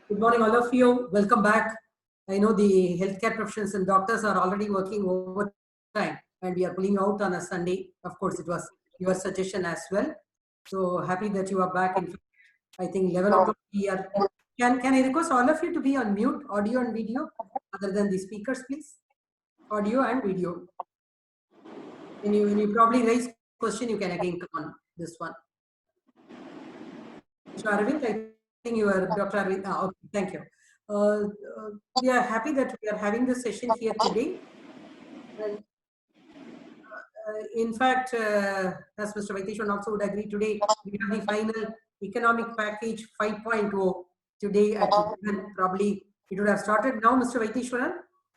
Good morning, all of you. Welcome back. I know the healthcare professionals and doctors are already working overtime, and we are pulling out on a Sunday. Of course, it was your suggestion as well. So happy that you are back. In fact, I think 11 o'clock we are. Can I request all of you to be on mute, audio and video, other than the speakers, please? Audio and video. When you probably raise question, you can again come on this one. Mr. Arvind, I think you are Dr. Arvind. Okay, thank you. We are happy that we are having this session here today. And in fact, as Mr. Vaitheeswaran also would agree, today we have the final economic package 5.0 today at 11. Probably it would have started now, Mr. Vaitheeswaran.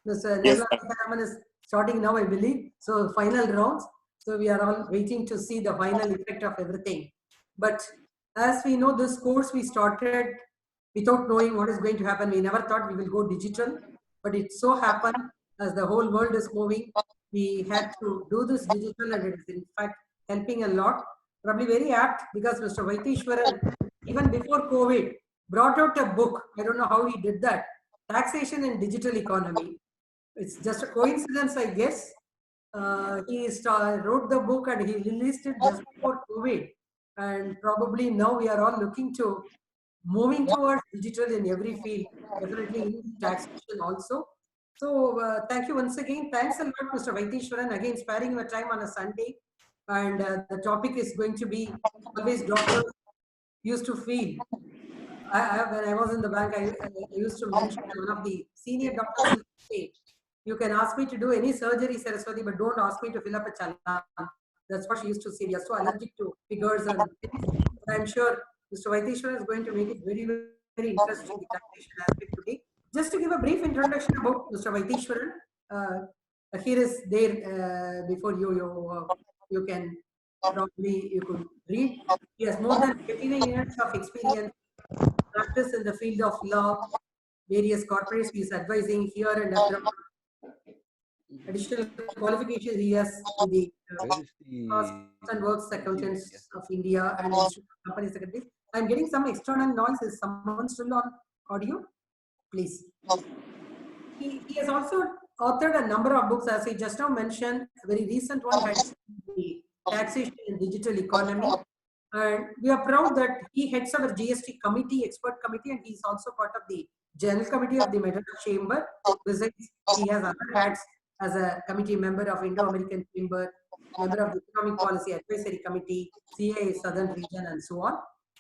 Mr. Yes, Nirmala is starting now, I believe. So final rounds. So we are all waiting to see the final effect of everything. But as we know, this course we started without knowing what is going to happen. We never thought we will go digital, but it so happened as the whole world is moving, we had to do this digital, and it is in fact helping a lot. Probably very apt because Mr. Vaitheeswaran, even before COVID, brought out a book. I don't know how he did that. Taxation in Digital Economy. It's just a coincidence, I guess. He wrote the book and he released it just before COVID. And probably now we are all looking to moving towards digital in every field, definitely in taxation also. So thank you once again. Thanks a lot, Mr. Vaitheeswaran, again sparing your time on a Sunday. And the topic is going to be always doctors used to feel. When I was in the bank, I used to mention one of the senior doctors used to say, you can ask me to do any surgery, Saraswati, but don't ask me to fill up a challan. That's what she used to say. We are so allergic to figures and things. But I'm sure Mr. Vaitheeswaran is going to make it very, very interesting, the taxation aspect today. Just to give a brief introduction about Mr. Vaitheeswaran, here is there before you can probably you could read. He has more than 59 years of experience, practice in the field of law, various corporates he is advising here and abroad. Additional qualifications he has to the Cost and Works Accountants of India and Institute of Company Secretaries. I'm getting some external noise. Is someone still on audio? Please. He has also authored a number of books, as I just now mentioned. A very recent one had the taxation in digital economy. And we are proud that he heads our GST committee, expert committee, and he's also part of the general committee of the Madras Chamber. Besides, he has other hats as a committee member of Indo-American Chamber, member of the Economic Policy Advisory Committee, CIA Southern Region, and so on.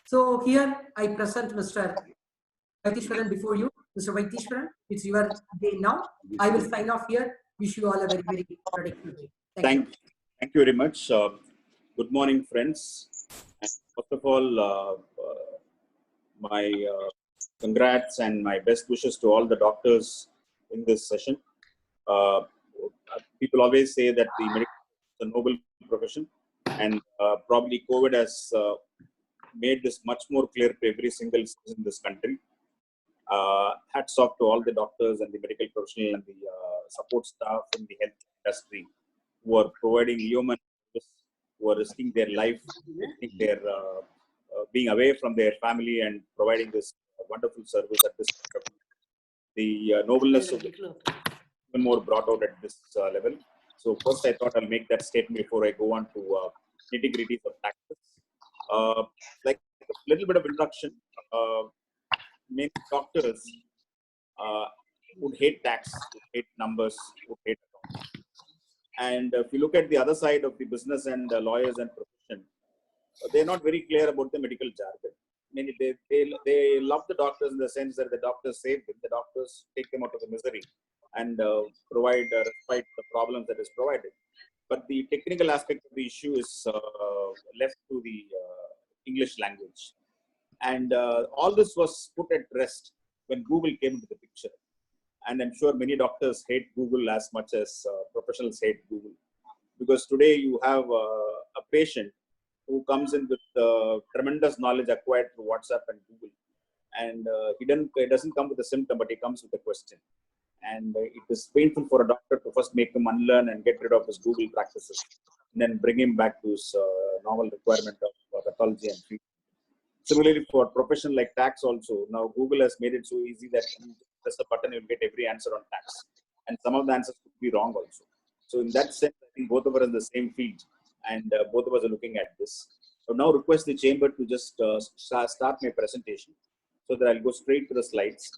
So here I present Mr. Vaitheeswaran before you. Mr. Vaitheeswaran, it's your day now. I will sign off here. Wish you all a very, very productive day. Thank you very much. Good morning, friends. And first of all, my congrats and my best wishes to all the doctors in this session. People always say that the medical is a noble profession, and probably COVID has made this much more clear to every single citizen in this country. Hats off to all the doctors and the medical professional and the support staff in the health industry who are providing human service, who are risking their life, risking their being away from their family and providing this wonderful service at this point. The nobleness of even more brought out at this level. So first, I thought I'll make that statement before I go on to nitty-gritties of taxes. Like a little bit of introduction. Many doctors would hate tax, would hate numbers, would hate accounting. And if you look at the other side of the business and lawyers and profession, they're not very clear about the medical jargon. I mean, they love the doctors in the sense that the doctors save them, the doctors take them out of the misery and provide respite the problems that is provided. But the technical aspect of the issue is left to the English language. And all this was put at rest when Google came into the picture. And I'm sure many doctors hate Google as much as professionals hate Google. Because today you have a patient who comes in with tremendous knowledge acquired through WhatsApp and Google. And he doesn't come with a symptom, but he comes with a question. And it is painful for a doctor to first make him unlearn and get rid of his Google practices, and then bring him back to his normal requirement of pathology and treatment. Similarly, for profession like tax also, now Google has made it so easy that you just press a button, you'll get every answer on tax. And some of the answers could be wrong also. So in that sense, I think both of us are in the same field, and both of us are looking at this. So now request the chamber to just start my presentation, so that I'll go straight to the slides.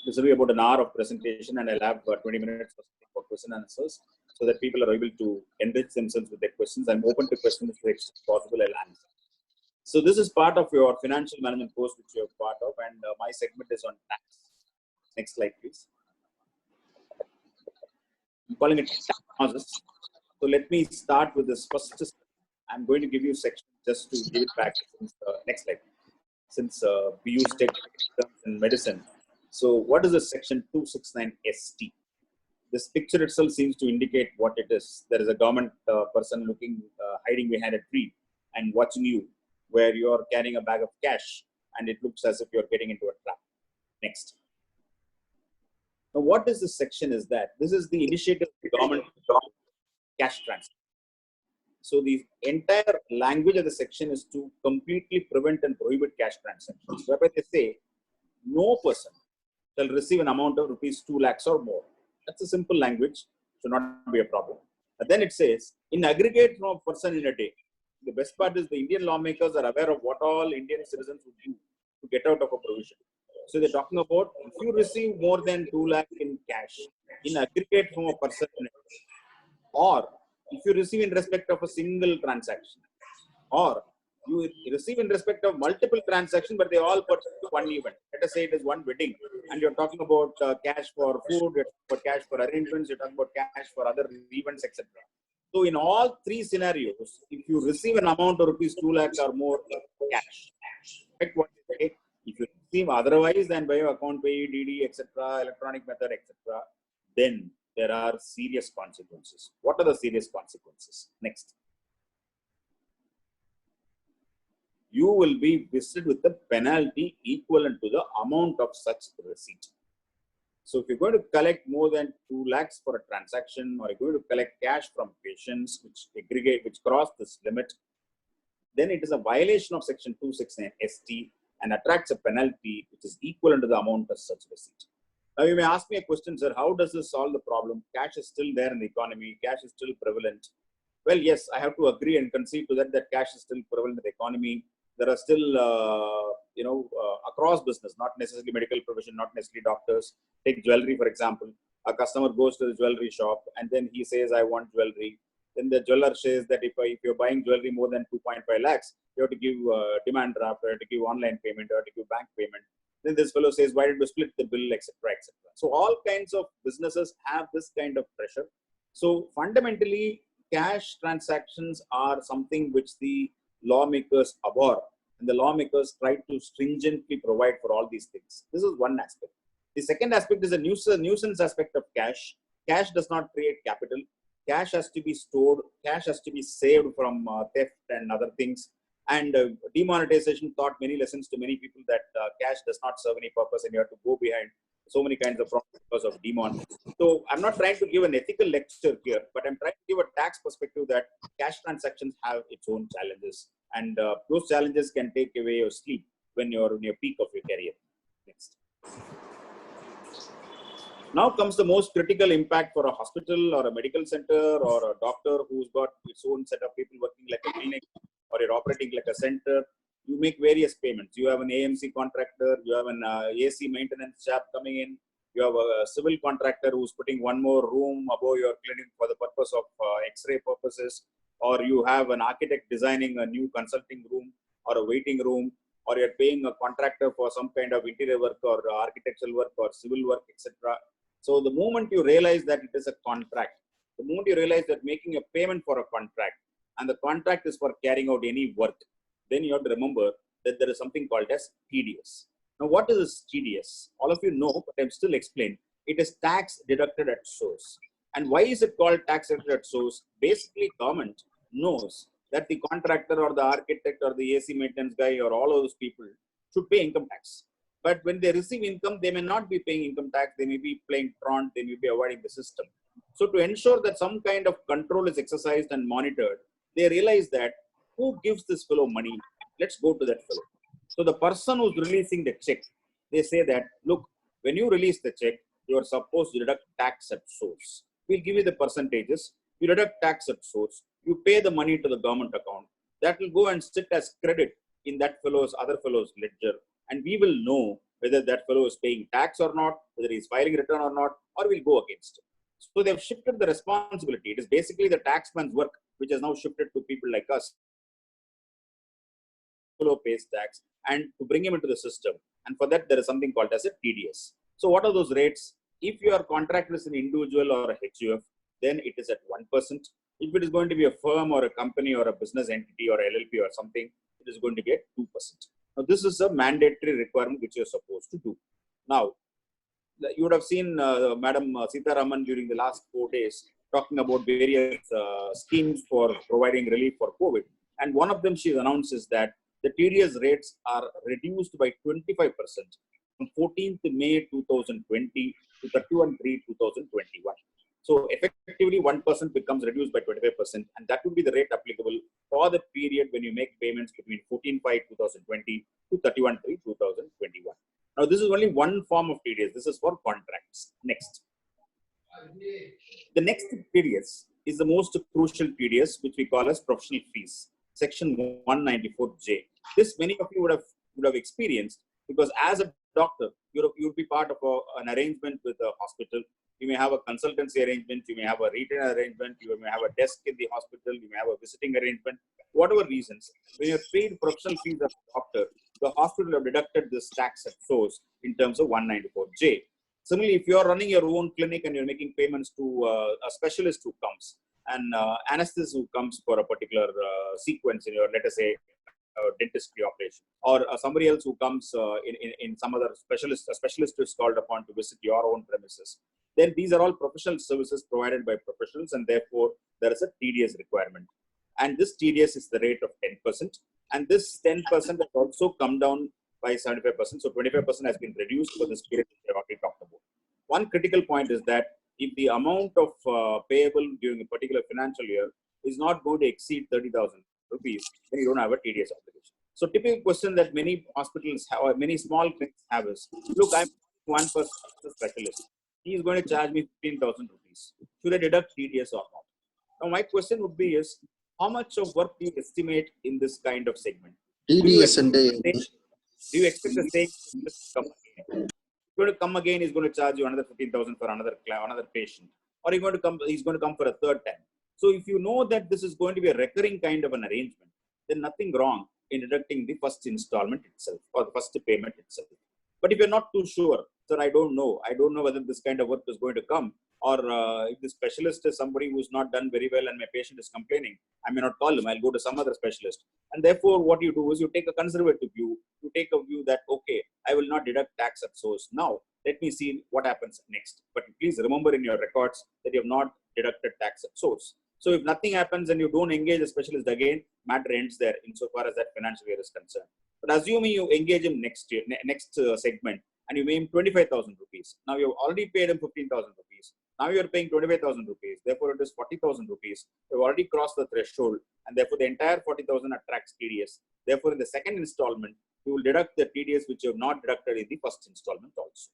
This will be about an hour of presentation, and I'll have 20 minutes for question and answers, so that people are able to enrich themselves with their questions. I'm open to questions to the extent possible, I'll answer. So this is part of your financial management course, which you're part of, and my segment is on tax. Next slide, please. I'm calling it tax analysis. So let me start with this first. I'm going to give you section just to give it back. Since, next slide. Since we use technical terms in medicine. So what is the section 269 ST? This picture itself seems to indicate what it is. There is a government person looking, hiding behind a tree and watching you, where you're carrying a bag of cash, and it looks as if you're getting into a trap. Next. Now, what is this section is that this is the initiative of the government cash transfer. So the entire language of the section is to completely prevent and prohibit cash transactions, whereby they say no person shall receive an amount of rupees 2 lakhs or more. That's a simple language, should not be a problem. But then it says, in aggregate from a person in a day. The best part is the Indian lawmakers are aware of what all Indian citizens would do to get out of a provision. So they're talking about if you receive more than 2 lakhs in cash, in aggregate from a person in a day, or if you receive in respect of a single transaction, or you receive in respect of multiple transactions, but they all pertain to one event. Let us say it is one wedding, and you're talking about cash for food, for cash for arrangements, you're talking about cash for other events, etc. So in all three scenarios, if you receive an amount of rupees 2 lakhs or more cash, what they say, if you receive otherwise than by your account pay, DD, etc., electronic method, etc., then there are serious consequences. What are the serious consequences? Next. You will be visited with a penalty equivalent to the amount of such receipt. So if you're going to collect more than 2 lakhs for a transaction, or you're going to collect cash from patients which cross this limit, then it is a violation of section 269 ST and attracts a penalty which is equivalent to the amount of such receipt. Now you may ask me a question, sir, how does this solve the problem? Cash is still there in the economy, cash is still prevalent. Well, yes, I have to agree and concede to that cash is still prevalent in the economy. There are still, across business, not necessarily medical profession, not necessarily doctors. Take jewelry, for example. A customer goes to the jewelry shop and then he says, I want jewelry. Then the jeweler says that if you're buying jewelry more than 2.5 lakhs, you have to give demand draft, you have to give online payment, you have to give bank payment. Then this fellow says, why did you split the bill, etc., etc. So all kinds of businesses have this kind of pressure. So fundamentally, cash transactions are something which the lawmakers abhor, and the lawmakers try to stringently provide for all these things. This is one aspect. The second aspect is a nuisance aspect of cash. Cash does not create capital. Cash has to be stored. Cash has to be saved from theft and other things. And demonetization taught many lessons to many people that cash does not serve any purpose, and you have to go behind so many kinds of problems because of demonetization. So I'm not trying to give an ethical lecture here, but I'm trying to give a tax perspective that cash transactions have its own challenges, and those challenges can take away your sleep when you're in your peak of your career. Next. Now comes the most critical impact for a hospital or a medical center or a doctor who's got its own set of people working like a clinic, or you're operating like a center. You make various payments. You have an AMC contractor, you have an AC maintenance shop coming in, you have a civil contractor who's putting one more room above your clinic for the purpose of X-ray purposes, or you have an architect designing a new consulting room or a waiting room, or you're paying a contractor for some kind of interior work or architectural work or civil work, etc. So the moment you realize that it is a contract, the moment you realize that making a payment for a contract, and the contract is for carrying out any work, then you have to remember that there is something called as TDS. Now, what is this TDS? All of you know, but I'm still explaining. It is tax deducted at source. And why is it called tax deducted at source? Basically, government knows that the contractor or the architect or the AC maintenance guy or all of those people should pay income tax. But when they receive income, they may not be paying income tax. They may be playing truant. They may be avoiding the system. So to ensure that some kind of control is exercised and monitored, they realize that who gives this fellow money? Let's go to that fellow. So the person who's releasing the check, they say that, look, when you release the check, you are supposed to deduct tax at source. We'll give you the percentages. You deduct tax at source. You pay the money to the government account. That will go and sit as credit in that other fellow's ledger. And we will know whether that fellow is paying tax or not, whether he's filing return or not, or we'll go against it. So they've shifted the responsibility. It is basically the taxman's work, which has now shifted to people like us. Fellow pays tax and to bring him into the system. And for that, there is something called as a TDS. So what are those rates? If your contract is an individual or a HUF, then it is at 1%. If it is going to be a firm or a company or a business entity or LLP or something, it is going to be at 2%. Now, this is a mandatory requirement which you are supposed to do. Now, you would have seen Madam Sita Raman during the last 4 days talking about various schemes for providing relief for COVID. And one of them she announces that the TDS rates are reduced by 25% from 14th May 2020 to 31/3/2021. So effectively, 1% becomes reduced by 25%, and that would be the rate applicable for the period when you make payments between 14/5/2020 to 31/3/2021. Now, this is only one form of TDS. This is for contracts. Next. The next TDS is the most crucial TDS, which we call as professional fees, Section 194J. This many of you would have experienced, because as a doctor, you'd be part of an arrangement with a hospital. You may have a consultancy arrangement, you may have a retainer arrangement, you may have a desk in the hospital, you may have a visiting arrangement, whatever reasons. When you're paid professional fees as a doctor, the hospital have deducted this tax at source in terms of 194J. Similarly, if you're running your own clinic and you're making payments to a specialist who comes, and anesthetist who comes for a particular sequence in your, let us say, dentistry operation, or somebody else who comes in some other specialist, a specialist is called upon to visit your own premises, then these are all professional services provided by professionals, and therefore there is a TDS requirement. And this TDS is the rate of 10%, and this 10% has also come down by 75%. So 25% has been reduced for this period which I already talked about. One critical point is that if the amount of payable during a particular financial year is not going to exceed 30,000 rupees, then you don't have a TDS obligation. So typical question that many hospitals have, or many small clinics have is, look, I'm one person specialist. He is going to charge me 15,000 rupees. Should I deduct TDS or not? Now my question would be is, how much of work do you estimate in this kind of segment? TDS and do you expect the same to come again? Going to come again, he's going to charge you another 15,000 for another patient, or he's going to come for a third time. So if you know that this is going to be a recurring kind of an arrangement, then nothing wrong in deducting the first installment itself or the first payment itself. But if you're not too sure, sir, I don't know whether this kind of work is going to come, or if the specialist is somebody who's not done very well and my patient is complaining, I may not call him, I'll go to some other specialist. And therefore, what you do is you take a conservative view. You take a view that, okay, I will not deduct tax at source now. Let me see what happens next. But please remember in your records that you have not deducted tax at source. So if nothing happens and you don't engage a specialist again, matter ends there insofar as that financial year is concerned. But assuming you engage him next segment, and you pay him 25,000 rupees. Now you have already paid him 15,000 rupees. Now you are paying 25,000 rupees. Therefore, it is 40,000 rupees. You have already crossed the threshold, and therefore the entire 40,000 attracts TDS. Therefore, in the second installment, you will deduct the TDS which you have not deducted in the first installment also.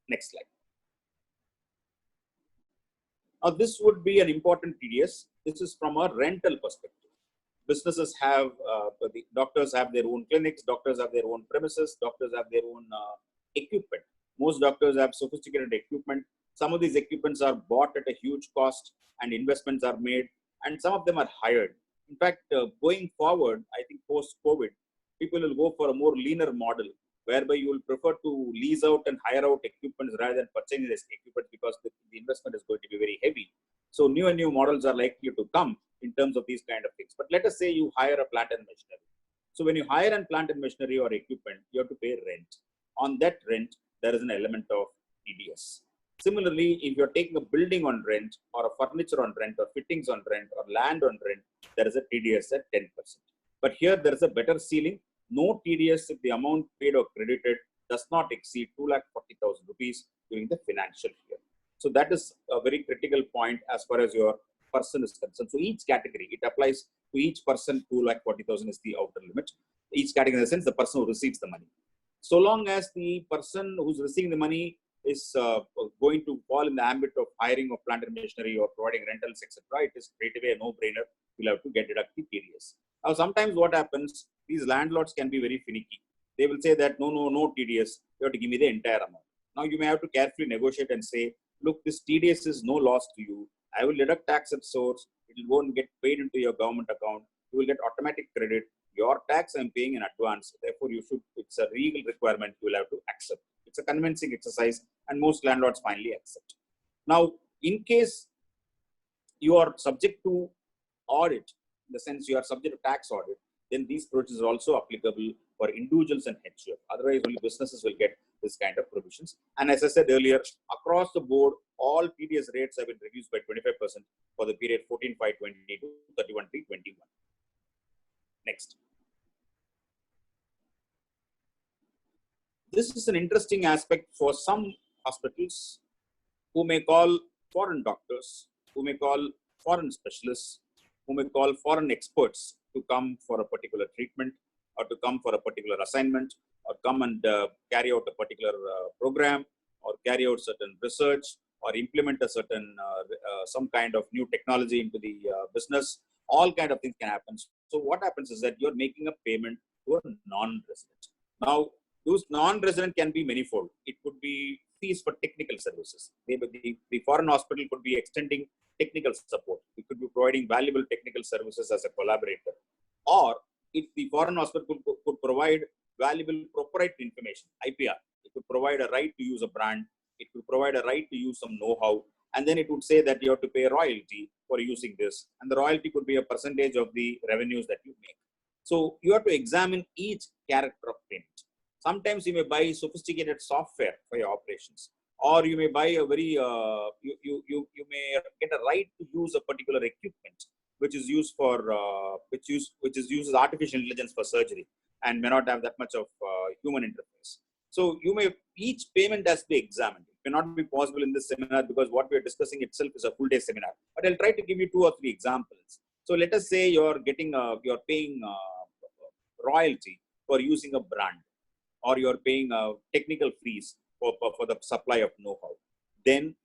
Next slide. Now, this would be an important TDS. This is from a rental perspective. Businesses have, the doctors have their own clinics, doctors have their own premises, doctors have their own equipment. Most doctors have sophisticated equipment. Some of these equipments are bought at a huge cost and investments are made, and some of them are hired. In fact, going forward, I think post-COVID, people will go for a more leaner model whereby you will prefer to lease out and hire out equipment rather than purchasing this equipment, because the investment is going to be very heavy. So new and new models are likely to come in terms of these kind of things. But let us say you hire a plant and machinery. So when you hire a plant and machinery or equipment, you have to pay rent. On that rent, there is an element of TDS. Similarly, if you're taking a building on rent, or a furniture on rent, or fittings on rent, or land on rent, there is a TDS at 10%. But here there is a better ceiling. No TDS if the amount paid or credited does not exceed 2,40,000 rupees during the financial year. So that is a very critical point as far as your person is concerned. So each category, it applies to each person. 2,40,000 is the outer limit. Each category in the sense the person who receives the money. So long as the person who's receiving the money is going to fall in the ambit of hiring of plant and machinery or providing rentals, etc., it is straight away a no-brainer. You'll have to get deducted TDS. Now, sometimes what happens, these landlords can be very finicky. They will say that no TDS, you have to give me the entire amount. Now, you may have to carefully negotiate and say, look, this TDS is no loss to you. I will deduct tax at source. It won't get paid into your government account. You will get automatic credit. Your tax I'm paying in advance. Therefore, you should, it's a legal requirement you will have to accept. It's a convincing exercise and most landlords finally accept. Now, in case you are subject to audit, in the sense you are subject to tax audit, then these provisions are also applicable for individuals and HUF. Otherwise, only businesses will get this kind of provisions. And as I said earlier, across the board, all TDS rates have been reduced by 25% for the period 14/5/20 to 31/3/21. Next. This is an interesting aspect for some hospitals who may call foreign doctors, who may call foreign specialists, who may call foreign experts to come for a particular treatment or to come for a particular assignment or come and carry out a particular program or carry out certain research or implement a certain some kind of new technology into the business. All kind of things can happen. So what happens is that you're making a payment to a non-resident. Now, those non-resident can be manifold. It could be fees for technical services. Maybe the foreign hospital could be extending technical support. It could be providing valuable technical services as a collaborator. Or if the foreign hospital could provide valuable proprietary information, IPR, it could provide a right to use a brand. It could provide a right to use some know-how. And then it would say that you have to pay a royalty for using this. And the royalty could be a percentage of the revenues that you make. So you have to examine each character of payment. Sometimes you may buy sophisticated software for your operations, or you may buy a very, you may get a right to use a particular equipment, which is used for, which uses artificial intelligence for surgery and may not have that much of human interface. So you may, each payment has to be examined. It may not be possible in this seminar because what we are discussing itself is a full day seminar, but I'll try to give you 2 or 3 examples. So let us say you're paying royalty for using a brand, or you're paying technical fees for the supply of know-how. Then,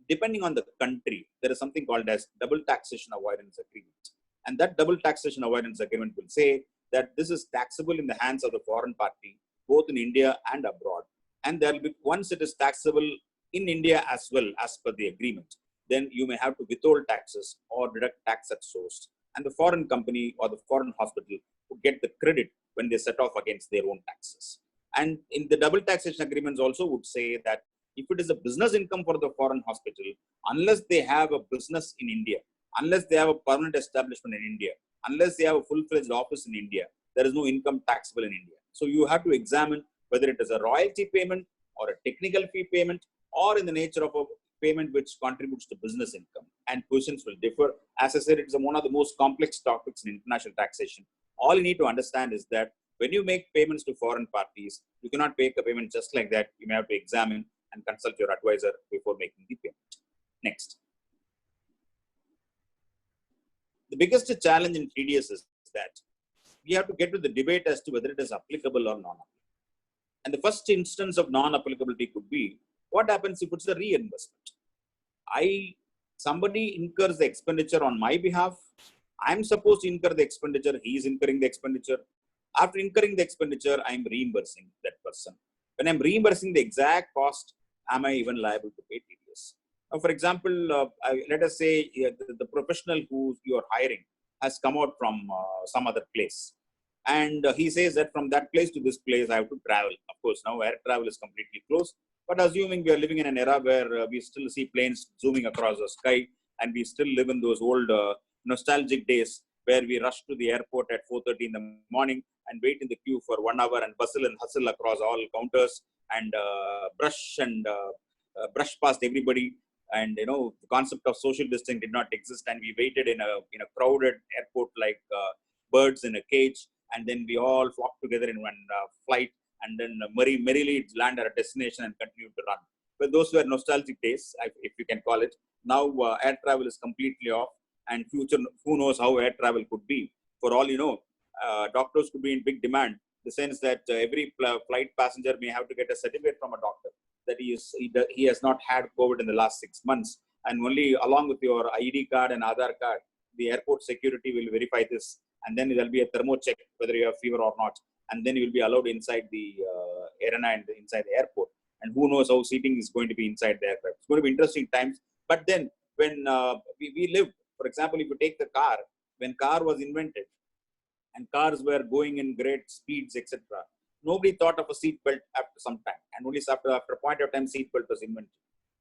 depending on the country, there is something called as double taxation avoidance agreement. And that double taxation avoidance agreement will say that this is taxable in the hands of the foreign party, both in India and abroad. And there will be, once it is taxable in India as well as per the agreement, then you may have to withhold taxes or deduct tax at source. And the foreign company or the foreign hospital would get the credit when they set off against their own taxes. And in the double taxation agreements also would say that if it is a business income for the foreign hospital, unless they have a business in India, unless they have a permanent establishment in India, unless they have a full-fledged office in India, there is no income taxable in India. So you have to examine whether it is a royalty payment or a technical fee payment or in the nature of a payment which contributes to business income. And positions will differ. As I said, it is one of the most complex topics in international taxation. All you need to understand is that when you make payments to foreign parties, you cannot make a payment just like that. You may have to examine and consult your advisor before making the payment. Next. The biggest challenge in TDS is that we have to get to the debate as to whether it is applicable or non-applicable. And the first instance of non-applicability could be, what happens if it's a reimbursement? Somebody incurs the expenditure on my behalf. I'm supposed to incur the expenditure. He is incurring the expenditure. After incurring the expenditure, I'm reimbursing that person. When I'm reimbursing the exact cost, am I even liable to pay TDS? Now, for example, let us say the professional who you're hiring has come out from some other place. And he says that from that place to this place, I have to travel. Of course, now air travel is completely closed. But assuming we are living in an era where we still see planes zooming across the sky, and we still live in those old nostalgic days where we rush to the airport at 4:30 in the morning and wait in the queue for 1 hour and bustle and hustle across all counters and brush past everybody. And the concept of social distancing did not exist, and we waited in a crowded airport like birds in a cage. And then we all flocked together in one flight, and then merrily land at a destination and continue to run. But those were nostalgic days, if you can call it. Now air travel is completely off, and future, who knows how air travel could be. For all you know, doctors could be in big demand. The sense that every flight passenger may have to get a certificate from a doctor that he has not had COVID in the last 6 months, and only along with your ID card and Aadhaar card, the airport security will verify this, and then there will be a thermo check whether you have fever or not, and then you will be allowed inside the arena and inside the airport. And who knows how seating is going to be inside the aircraft. It's going to be interesting times. But then when we lived, for example, if you take the car, when car was invented and cars were going in great speeds, etc., nobody thought of a seat belt after some time. And only after a point of time, seat belt was invented.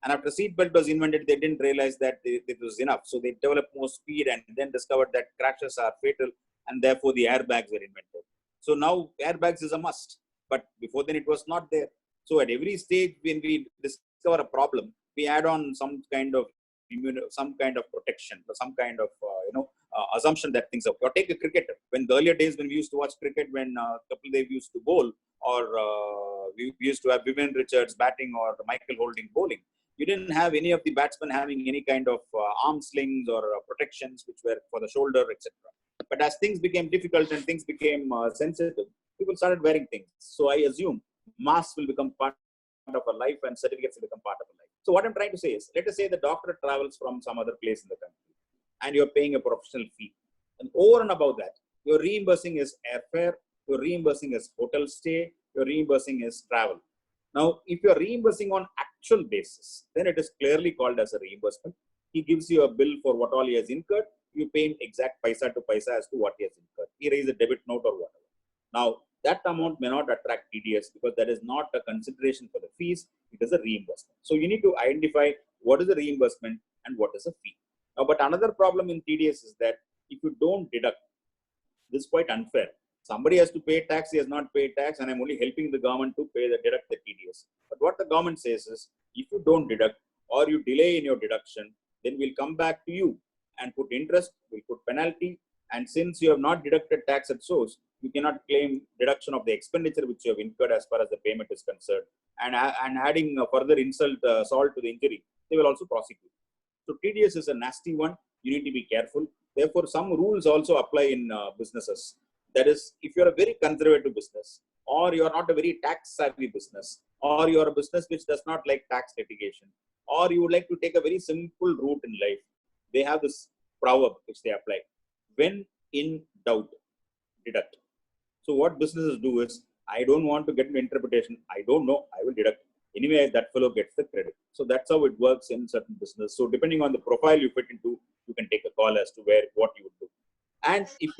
And after seat belt was invented, they didn't realize that it was enough. So they developed more speed and then discovered that crashes are fatal, and therefore the airbags were invented. So now airbags is a must. But before then, it was not there. So at every stage, when we discover a problem, we add on some kind of protection, or some kind of assumption that things are. Or take a cricketer. When the earlier days when we used to watch cricket, when Kapil Dev used to bowl, or we used to have Vivian Richards batting or Michael Holding bowling, you didn't have any of the batsmen having any kind of arm slings or protections which were for the shoulder, etc. But as things became difficult and things became sensitive, people started wearing things. So I assume masks will become part of a life and certificates will become part of a life. So what I'm trying to say is, let us say the doctor travels from some other place in the country and you're paying a professional fee. And over and above that, you're reimbursing his airfare, you're reimbursing his hotel stay, you're reimbursing his travel. Now, if you're reimbursing on actual basis, then it is clearly called as a reimbursement. He gives you a bill for what all he has incurred. You pay him exact paisa to paisa as to what he has incurred. He raises a debit note or whatever. Now, that amount may not attract TDS because that is not a consideration for the fees. It is a reimbursement. So you need to identify what is the reimbursement and what is a fee. Now, but another problem in TDS is that if you don't deduct, this is quite unfair. Somebody has to pay tax, he has not paid tax, and I'm only helping the government to deduct the TDS. But what the government says is, if you don't deduct or you delay in your deduction, then we'll come back to you and put interest, we'll put penalty, and since you have not deducted tax at source, you cannot claim deduction of the expenditure which you have incurred as far as the payment is concerned. And adding further salt to the injury, they will also prosecute. So TDS is a nasty one. You need to be careful. Therefore, some rules also apply in businesses. That is, if you're a very conservative business, or you're not a very tax-savvy business, or you're a business which does not like tax litigation, or you would like to take a very simple route in life, they have this proverb which they apply. When in doubt, deduct. So what businesses do is, I don't want to get into interpretation. I don't know. I will deduct. Anyway, that fellow gets the credit. So that's how it works in certain business. So depending on the profile you fit into, you can take a call as to what you would do. And if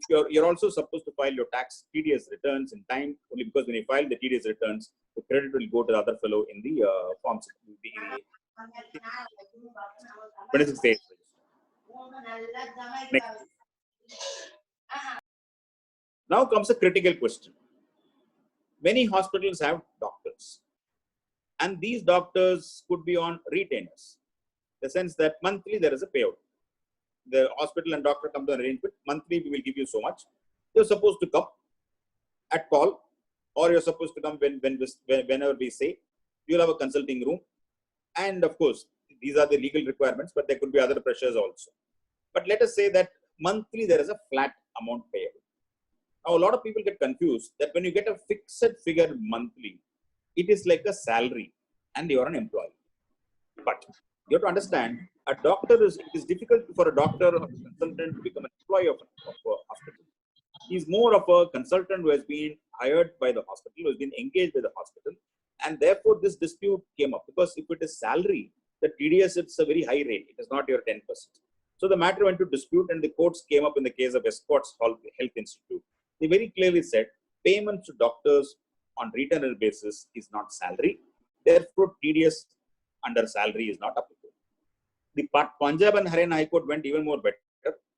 you're also supposed to file your tax TDS returns in time, only because when you file the TDS returns, the credit will go to the other fellow in the forms. 26 days. Next. Now comes a critical question. Many hospitals have doctors, and these doctors could be on retainers. The sense that monthly there is a payout. The hospital and doctor come to an arrangement. Monthly we will give you so much. You're supposed to come at call, or you're supposed to come whenever we say. You'll have a consulting room, and of course these are the legal requirements, but there could be other pressures also. But let us say that monthly there is a flat amount payable. Now a lot of people get confused that when you get a fixed figure monthly, it is like a salary and you're an employee. But you have to understand, it is difficult for a doctor or a consultant to become an employee of a hospital. He's more of a consultant who has been hired by the hospital, who has been engaged by the hospital. And therefore this dispute came up, because if it is salary, the TDS, it's a very high rate. It is not your 10%. So the matter went to dispute, and the courts came up in the case of Escorts Health Institute. They very clearly said payments to doctors on retainer basis is not salary. Therefore, TDS under salary is not applicable. The Punjab and Haryana High Court went even more better.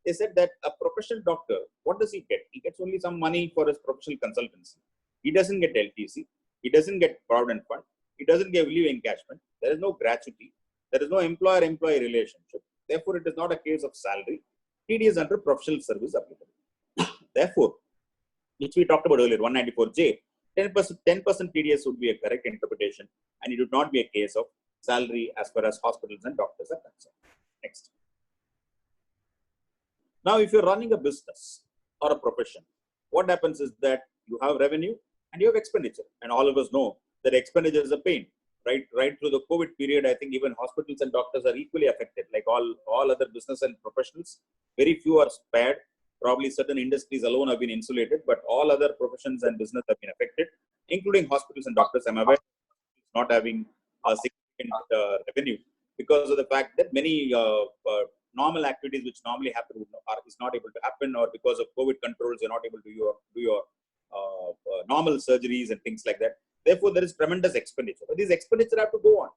They said that a professional doctor, what does he get? He gets only some money for his professional consultancy. He doesn't get LTC. He doesn't get Provident Fund. He doesn't get leave encashment. There is no gratuity. There is no employer-employee relationship. Therefore, it is not a case of salary. TDS under professional service applicable. Therefore, which we talked about earlier, 194J, 10% TDS would be a correct interpretation, and it would not be a case of salary as far as hospitals and doctors are concerned. Next. Now, if you're running a business or a profession, what happens is that you have revenue and you have expenditure. And all of us know that expenditure is a pain, right? Right through the COVID period, I think even hospitals and doctors are equally affected, like all other business and professionals. Very few are spared. Probably certain industries alone have been insulated, but all other professions and business have been affected, including hospitals and doctors. I'm aware not having a significant revenue because of the fact that many normal activities which normally happen is not able to happen, or because of COVID controls, you're not able to do your normal surgeries and things like that. Therefore, there is tremendous expenditure. But these expenditure have to go on.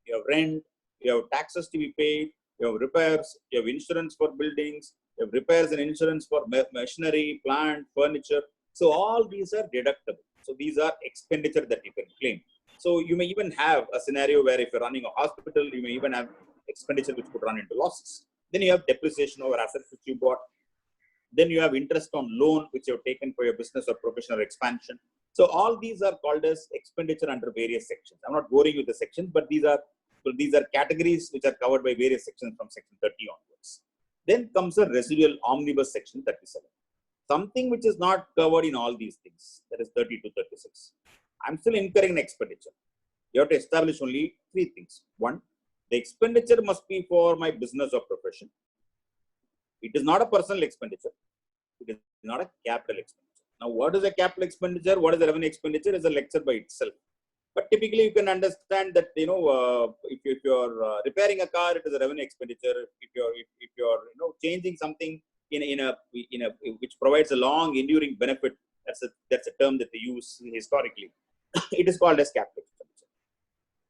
You have rent, you have taxes to be paid, you have repairs, you have insurance for buildings, you have repairs and insurance for machinery, plant, furniture. So all these are deductible. So these are expenditure that you can claim. So you may even have a scenario where if you're running a hospital, you may even have expenditure which could run into losses. Then you have depreciation over assets which you bought. Then you have interest on loan which you have taken for your business or professional expansion. So all these are called as expenditure under various sections. I'm not boring with the sections, but these are categories which are covered by various sections from section 30 onwards. Then comes a residual omnibus section 37. Something which is not covered in all these things, that is 30 to 36. I'm still incurring an expenditure. You have to establish only three things. One, the expenditure must be for my business or profession. It is not a personal expenditure. It is not a capital expenditure. Now, what is a capital expenditure? What is a revenue expenditure? Is a lecture by itself. But typically, you can understand that if you're repairing a car, it is a revenue expenditure. If you're changing something in a which provides a long enduring benefit, that's a term that they use historically. It is called as capital expenditure.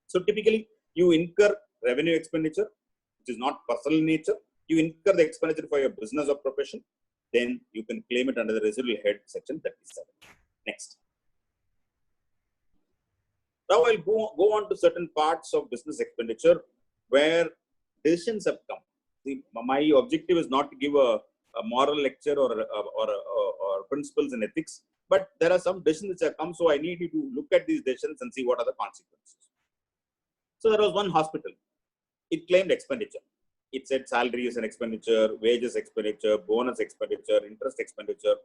So typically, you incur revenue expenditure, which is not personal in nature. You incur the expenditure for your business or profession. Then you can claim it under the residual head section 37. Next. Now I'll go on to certain parts of business expenditure where decisions have come. See, my objective is not to give a moral lecture or principles in ethics, but there are some decisions which have come, so I need you to look at these decisions and see what are the consequences. So there was one hospital. It claimed expenditure. It said salary is an expenditure, wages expenditure, bonus expenditure, interest expenditure,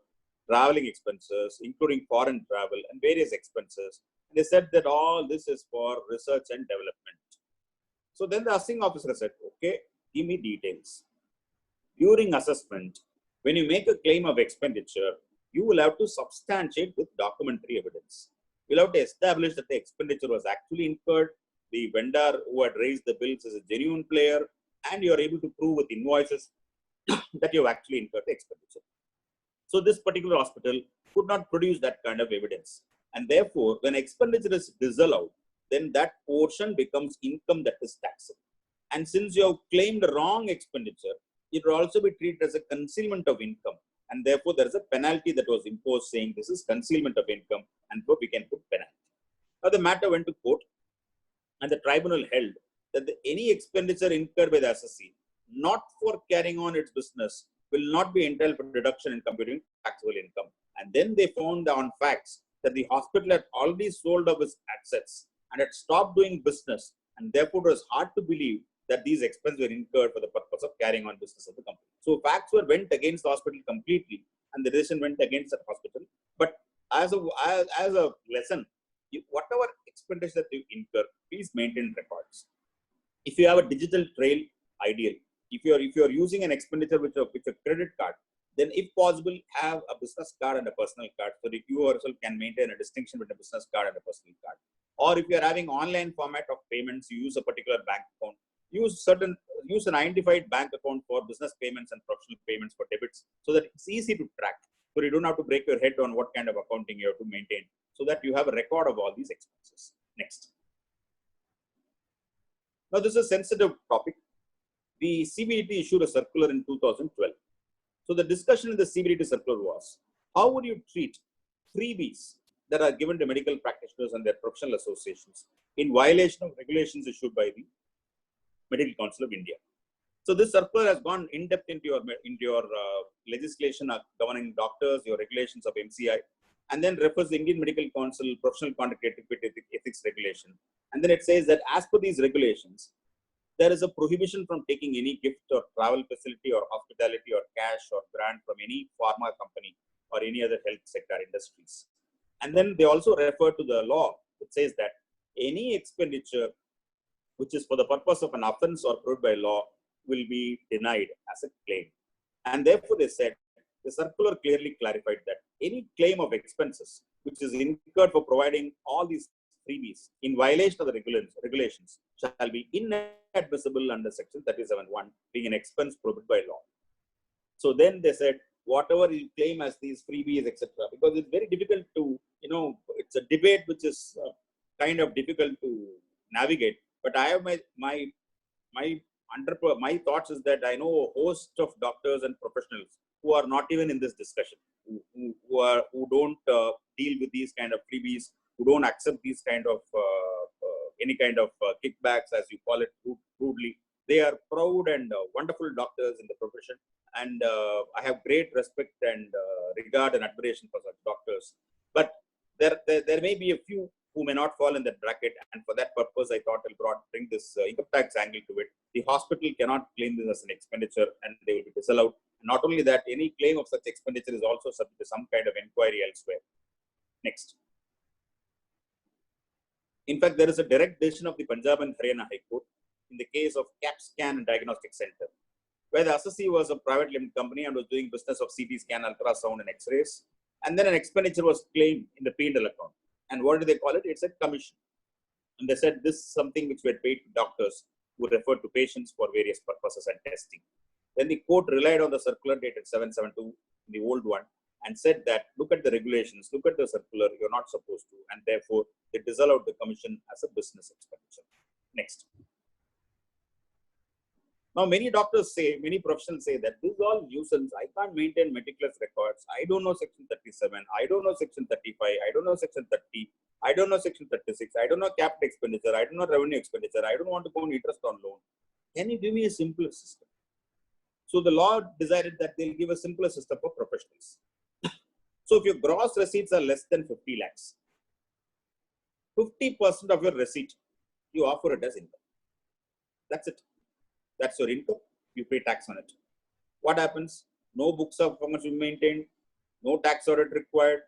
traveling expenses, including foreign travel and various expenses. And they said that all this is for research and development. So then the assessing officer said, okay, give me details. During assessment, when you make a claim of expenditure, you will have to substantiate with documentary evidence. You'll have to establish that the expenditure was actually incurred, the vendor who had raised the bills is a genuine player, and you are able to prove with invoices that you have actually incurred the expenditure. So this particular hospital could not produce that kind of evidence. And therefore, when expenditure is disallowed, then that portion becomes income that is taxable. And since you have claimed wrong expenditure, it will also be treated as a concealment of income. And therefore, there is a penalty that was imposed saying this is concealment of income, and so we can put penalty. Now, the matter went to court, and the tribunal held that any expenditure incurred by the assessee, not for carrying on its business, will not be entitled for deduction in computing taxable income. And then they found on facts that the hospital had already sold off its assets and had stopped doing business, and therefore it was hard to believe that these expenses were incurred for the purpose of carrying on business of the company. So facts went against the hospital completely, and the decision went against that hospital. But as a lesson, whatever expenditure that you incur, please maintain records. If you have a digital trail, ideal. If you're using an expenditure with a credit card, then if possible, have a business card and a personal card, so that you yourself can maintain a distinction between a business card and a personal card. Or if you're having online format of payments, you use a particular bank account. Use an identified bank account for business payments and professional payments for debits, so that it's easy to track. So you don't have to break your head on what kind of accounting you have to maintain, so that you have a record of all these expenses. Next. Now, this is a sensitive topic. The CBDT issued a circular in 2012. So the discussion in the CBDT circular was, how would you treat freebies that are given to medical practitioners and their professional associations in violation of regulations issued by the Medical Council of India? So this circular has gone in depth into your legislation governing doctors, your regulations of MCI, and then refers the Indian Medical Council Professional Conduct Ethics Regulation. And then it says that as per these regulations, there is a prohibition from taking any gift or travel facility or hospitality or cash or grant from any pharma company or any other health sector industries. And then they also refer to the law, which says that any expenditure which is for the purpose of an offense or prohibited by law will be denied as a claim. And therefore, they said, the circular clearly clarified that any claim of expenses which is incurred for providing all these freebies in violation of the regulations shall be inadmissible under section 37(1), being an expense prohibited by law. So then they said, whatever you claim as these freebies, etc., because it's very difficult to, it's a debate which is kind of difficult to navigate. But I have my thoughts is that I know a host of doctors and professionals who are not even in this discussion, who don't deal with these kind of freebies, who don't accept these kind of any kind of kickbacks, as you call it crudely. They are proud and wonderful doctors in the profession, and I have great respect and regard and admiration for such doctors. But there may be a few who may not fall in that bracket, and for that purpose, I thought I'll bring this income tax angle to it. The hospital cannot claim this as an expenditure, and they will be disallowed. Not only that, any claim of such expenditure is also subject to some kind of inquiry elsewhere. Next. In fact, there is a direct decision of the Punjab and Haryana High Court in the case of CAP Scan and Diagnostic Center, where the assessee was a private limited company and was doing business of CT scan, ultrasound, and X-rays. And then an expenditure was claimed in the P&L account. And what did they call it? It's a commission. And they said this is something which were paid to doctors who referred to patients for various purposes and testing. Then the court relied on the circular dated 7/7/2, the old one, and said that look at the regulations, look at the circular, you're not supposed to, and therefore they disallowed the commission as a business expenditure. Next. Now, many doctors say, many professionals say that this is all nuisance. I can't maintain meticulous records. I don't know section 37. I don't know section 35. I don't know section 30. I don't know section 36. I don't know capital expenditure. I don't know revenue expenditure. I don't want to go on interest on loan. Can you give me a simpler system? So the law decided that they'll give a simpler system for professionals. So if your gross receipts are less than 50 lakhs, 50% of your receipt, you offer it as income. That's it. That's your income. You pay tax on it. What happens? No books of how much you maintained, no tax audit required.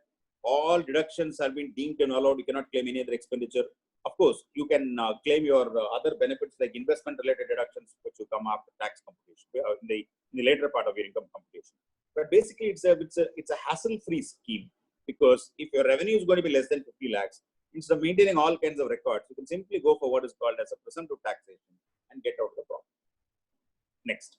All deductions have been deemed and allowed. You cannot claim any other expenditure. Of course, you can claim your other benefits like investment-related deductions, which will come after tax computation in the later part of your income computation. But basically, it's a hassle-free scheme, because if your revenue is going to be less than 50 lakhs, instead of maintaining all kinds of records, you can simply go for what is called as a presumptive taxation and get out of the problem. Next.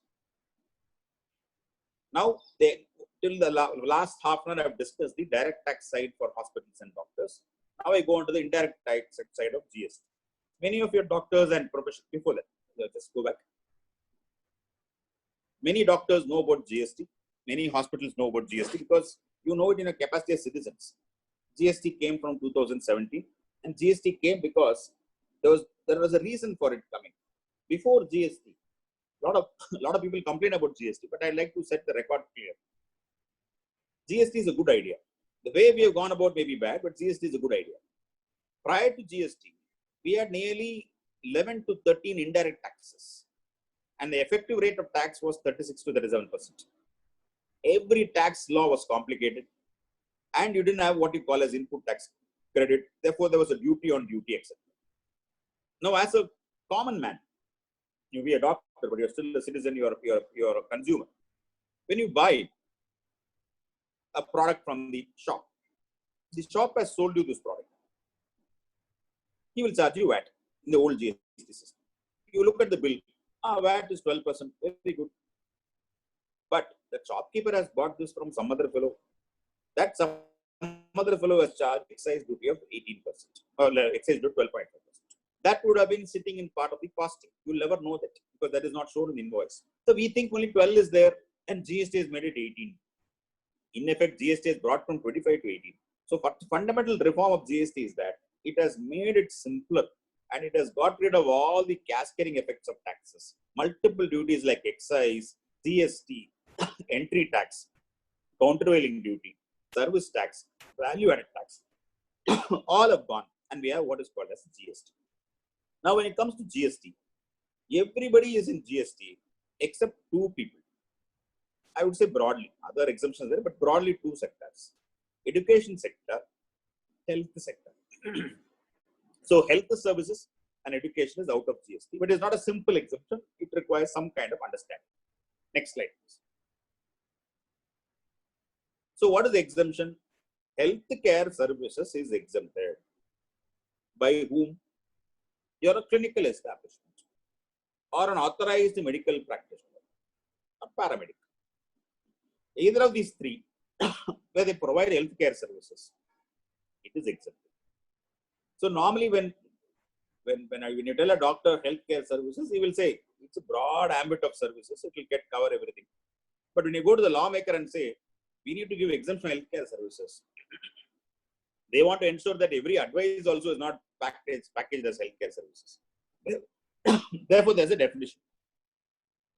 Now, till the last half an hour, I've discussed the direct tax side for hospitals and doctors. Now I go on to the indirect tax side of GST. Many of your doctors and professionals, before that, just go back. Many doctors know about GST. Many hospitals know about GST because you know it in a capacity as citizens. GST came from 2017, and GST came because there was a reason for it coming. Before GST, a lot of people complain about GST, but I'd like to set the record clear. GST is a good idea. The way we have gone about may be bad, but GST is a good idea. Prior to GST, we had nearly 11 to 13 indirect taxes, and the effective rate of tax was 36 to 37%. Every tax law was complicated, and you didn't have what you call as input tax credit. Therefore, there was a duty on duty, etc. Now, as a common man, you be a doctor, but you're still a citizen, you're a consumer. When you buy a product from the shop has sold you this product. He will charge you VAT in the old GST system. You look at the bill, VAT is 12%, very good. But the shopkeeper has bought this from some other fellow. That some other fellow has charged excise duty of 18%, or excise duty 12.5%. That would have been sitting in part of the costing. You'll never know that because that is not shown in the invoice. So we think only 12 is there, and GST has made it 18. In effect, GST is brought from 25 to 18. So fundamental reform of GST is that it has made it simpler, and it has got rid of all the cascading effects of taxes. Multiple duties like excise, GST, entry tax, countervailing duty, service tax, value-added tax, all have gone, and we have what is called as GST. Now, when it comes to GST, everybody is in GST except two people. I would say broadly, other exemptions there, but broadly two sectors: education sector, health sector. So health services and education is out of GST, but it's not a simple exemption. It requires some kind of understanding. Next slide, please. So what is the exemption? Healthcare services is exempted. By whom? You're a clinical establishment or an authorized medical practitioner or paramedic. Either of these three, where they provide healthcare services, it is exempted. So normally when you tell a doctor healthcare services, he will say it's a broad ambit of services, it will cover everything. But when you go to the lawmaker and say, we need to give exemption healthcare services, they want to ensure that every advice also is not packaged as healthcare services. Therefore, there's a definition.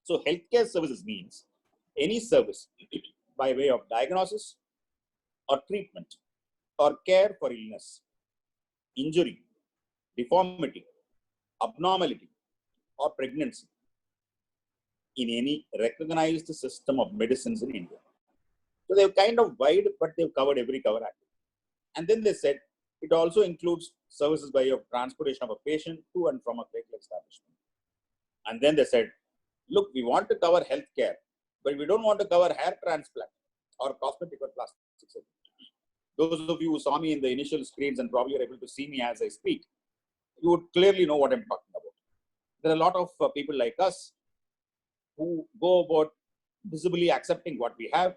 So healthcare services means any service by way of diagnosis or treatment or care for illness, injury, deformity, abnormality, or pregnancy in any recognized system of medicines in India. So they've kind of wide, but they've covered every cover act. And then they said it also includes services by way of transportation of a patient to and from a clinical establishment. And then they said, look, we want to cover healthcare, but we don't want to cover hair transplant or cosmetic or plastic surgery. Those of you who saw me in the initial screens and probably are able to see me as I speak, you would clearly know what I'm talking about. There are a lot of people like us who go about visibly accepting what we have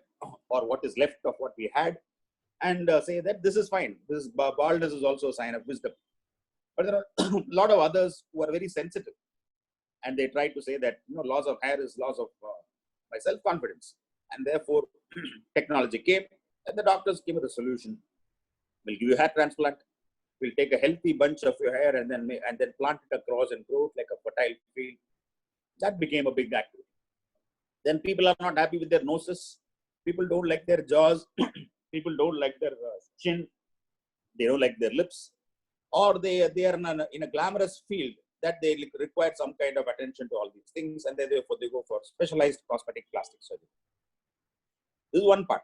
or what is left of what we had and say that this is fine. This baldness is also a sign of wisdom. But there are a lot of others who are very sensitive and they try to say that loss of hair is loss of my self-confidence. And therefore, technology came and the doctors came with a solution. We'll give you hair transplant. We'll take a healthy bunch of your hair and then plant it across and grow it like a fertile field. That became a big activity. Then people are not happy with their noses. People don't like their jaws. People don't like their chin. They don't like their lips. Or they are in a glamorous field that they require some kind of attention to all these things. And therefore they go for specialized cosmetic plastic surgery. This is one part.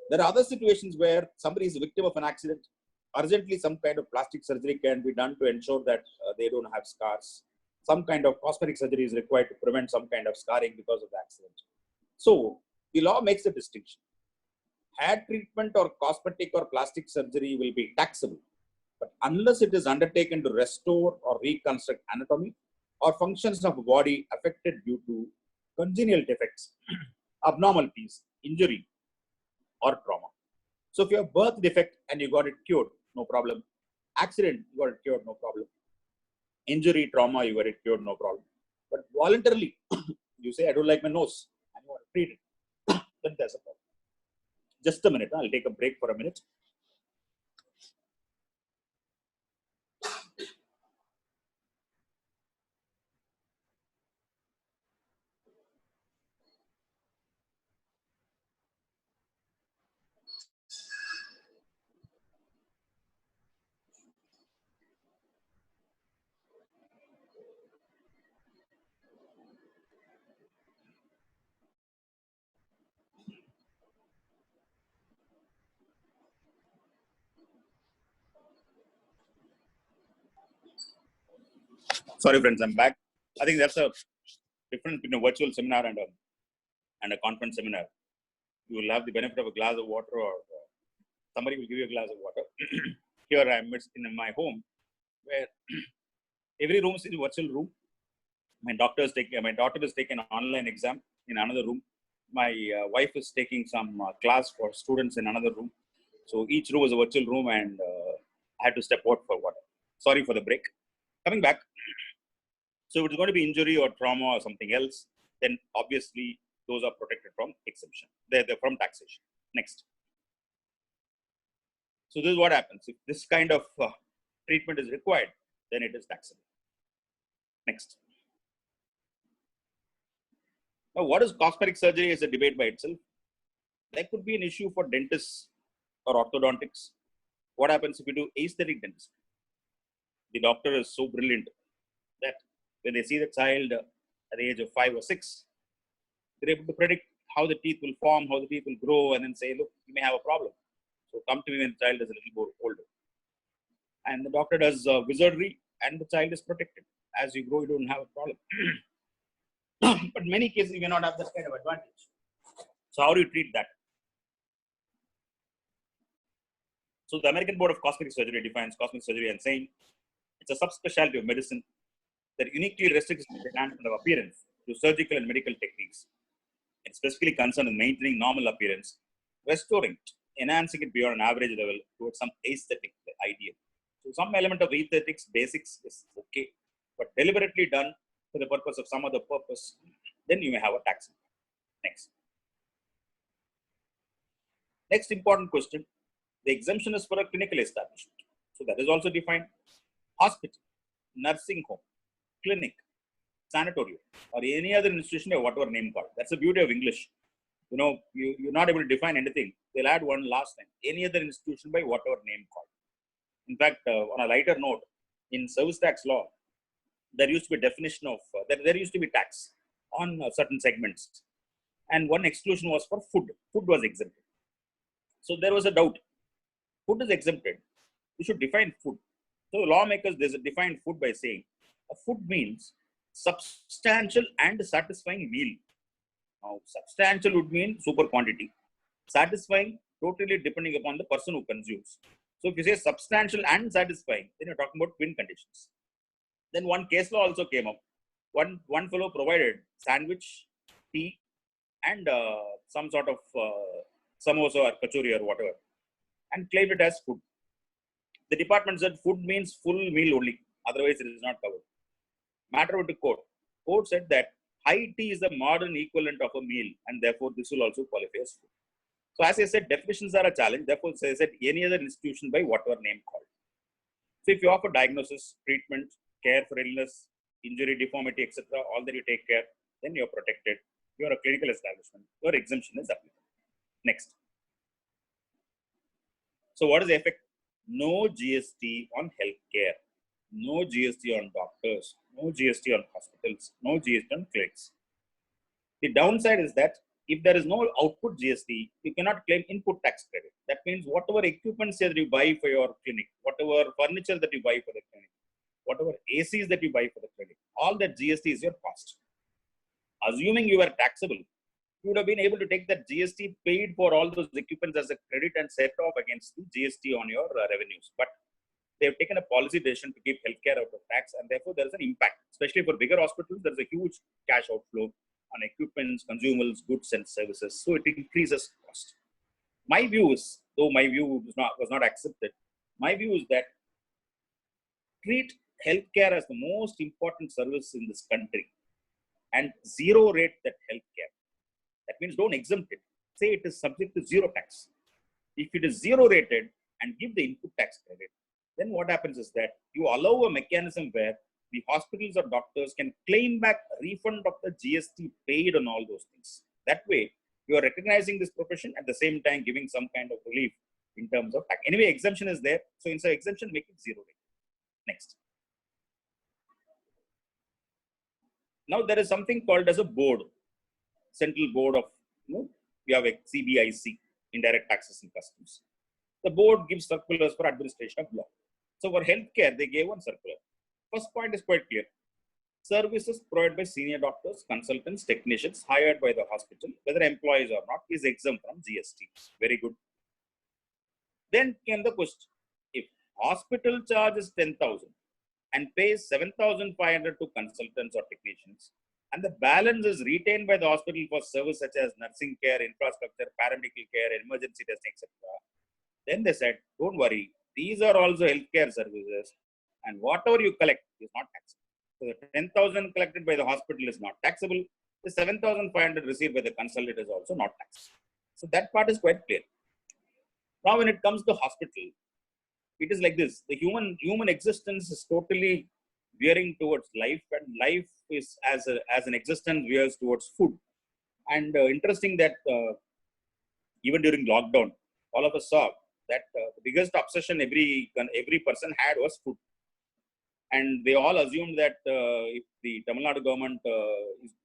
There are other situations where somebody is a victim of an accident. Urgently, some kind of plastic surgery can be done to ensure that they don't have scars. Some kind of cosmetic surgery is required to prevent some kind of scarring because of the accident. So the law makes a distinction. Hair treatment or cosmetic or plastic surgery will be taxable, but unless it is undertaken to restore or reconstruct anatomy or functions of a body affected due to congenital defects, abnormalities, injury, or trauma. So if you have birth defect and you got it cured, no problem. Accident, you got it cured, no problem. Injury, trauma, you got it cured, no problem. But voluntarily, you say, I don't like my nose, and you want to treat it, then there's a problem. Just a minute, I'll take a break for a minute. Sorry, friends, I'm back. I think that's a difference between a virtual seminar and a conference seminar. You will have the benefit of a glass of water or somebody will give you a glass of water. Here I am in my home where every room is a virtual room. My daughter is taking an online exam in another room. My wife is taking some class for students in another room. So each room is a virtual room and I had to step out for water. Sorry for the break. Coming back. So if it's going to be injury or trauma or something else, then obviously those are protected from exemption. They're from taxation. Next. So this is what happens. If this kind of treatment is required, then it is taxable. Next. Now, what is cosmetic surgery is a debate by itself. There could be an issue for dentists or orthodontics. What happens if you do aesthetic dentistry? The doctor is so brilliant that when they see the child at the age of 5 or 6, they're able to predict how the teeth will form, how the teeth will grow, and then say, look, you may have a problem. So come to me when the child is a little more older. And the doctor does wizardry, and the child is protected. As you grow, you don't have a problem. But in many cases, you may not have that kind of advantage. So how do you treat that? So the American Board of Cosmetic Surgery defines cosmetic surgery and saying it's a subspecialty of medicine that uniquely restricts the enhancement of appearance through surgical and medical techniques. It's specifically concerned with maintaining normal appearance, restoring it, enhancing it beyond an average level towards some aesthetic ideal. So some element of aesthetics basics is okay, but deliberately done for the purpose of some other purpose, then you may have a tax. Next important question. The exemption is for a clinical establishment. So that is also defined. Hospital, nursing home, clinic, sanatorium, or any other institution or whatever name called. That's the beauty of English. You know, you're not able to define anything. They'll add one last time. Any other institution by whatever name called. In fact, on a lighter note, in service tax law, there used to be a definition of, there used to be tax on certain segments. And one exclusion was for food. Food was exempted. So there was a doubt. Food is exempted. You should define food. So the lawmakers, there's a defined food by saying, a food means substantial and satisfying meal. Now, substantial would mean super quantity. Satisfying, totally depending upon the person who consumes. So if you say substantial and satisfying, then you're talking about twin conditions. Then one case law also came up. One fellow provided sandwich, tea, and some sort of samosa or kachori or whatever, and claimed it as food. The department said food means full meal only, otherwise it is not covered. Matter went to court. Court said that high tea is the modern equivalent of a meal, and therefore this will also qualify as food. So as I said, definitions are a challenge. Therefore, I said any other institution by whatever name called. So if you offer diagnosis, treatment, care for illness, injury, deformity, etc., all that you take care, then you're protected. You're a clinical establishment. Your exemption is applicable. Next. So what is the effect? No GST on healthcare, no GST on doctors, no GST on hospitals, no GST on clinics. The downside is that if there is no output GST, you cannot claim input tax credit. That means whatever equipment that you buy for your clinic, whatever furniture that you buy for the clinic, whatever ACs that you buy for the clinic, all that GST is your cost. Assuming you were taxable, you would have been able to take that GST paid for all those equipments as a credit and set off against the GST on your revenues. But they have taken a policy decision to keep healthcare out of tax, and therefore there is an impact. Especially for bigger hospitals, there is a huge cash outflow on equipments, consumables, goods, and services. So it increases cost. My view is, though my view was not accepted, my view is that treat healthcare as the most important service in this country and zero rate that healthcare. That means don't exempt it. Say it is subject to zero tax. If it is zero rated and give the input tax credit, then what happens is that you allow a mechanism where the hospitals or doctors can claim back a refund of the GST paid on all those things. That way, you are recognizing this profession at the same time giving some kind of relief in terms of tax. Anyway, exemption is there. So instead of exemption, make it zero rate. Next. Now there is something called as a board. Central Board of, we have a CBIC, Indirect Taxes and Customs. The board gives circulars for administration of law. So for healthcare, they gave one circular. First point is quite clear. Services provided by senior doctors, consultants, technicians hired by the hospital, whether employees or not, is exempt from GST. Very good. Then came the question. If hospital charges 10,000 and pays 7,500 to consultants or technicians, and the balance is retained by the hospital for service such as nursing care, infrastructure, paramedical care, emergency testing, etc. Then they said, don't worry, these are also healthcare services, and whatever you collect is not taxable. So the 10,000 collected by the hospital is not taxable. The 7,500 received by the consultant is also not taxable. So that part is quite clear. Now, when it comes to hospital, it is like this: the human existence is totally veering towards life, and life is as an existence veers towards food. And interesting that even during lockdown, all of us saw that the biggest obsession every person had was food, and they all assumed that if the Tamil Nadu government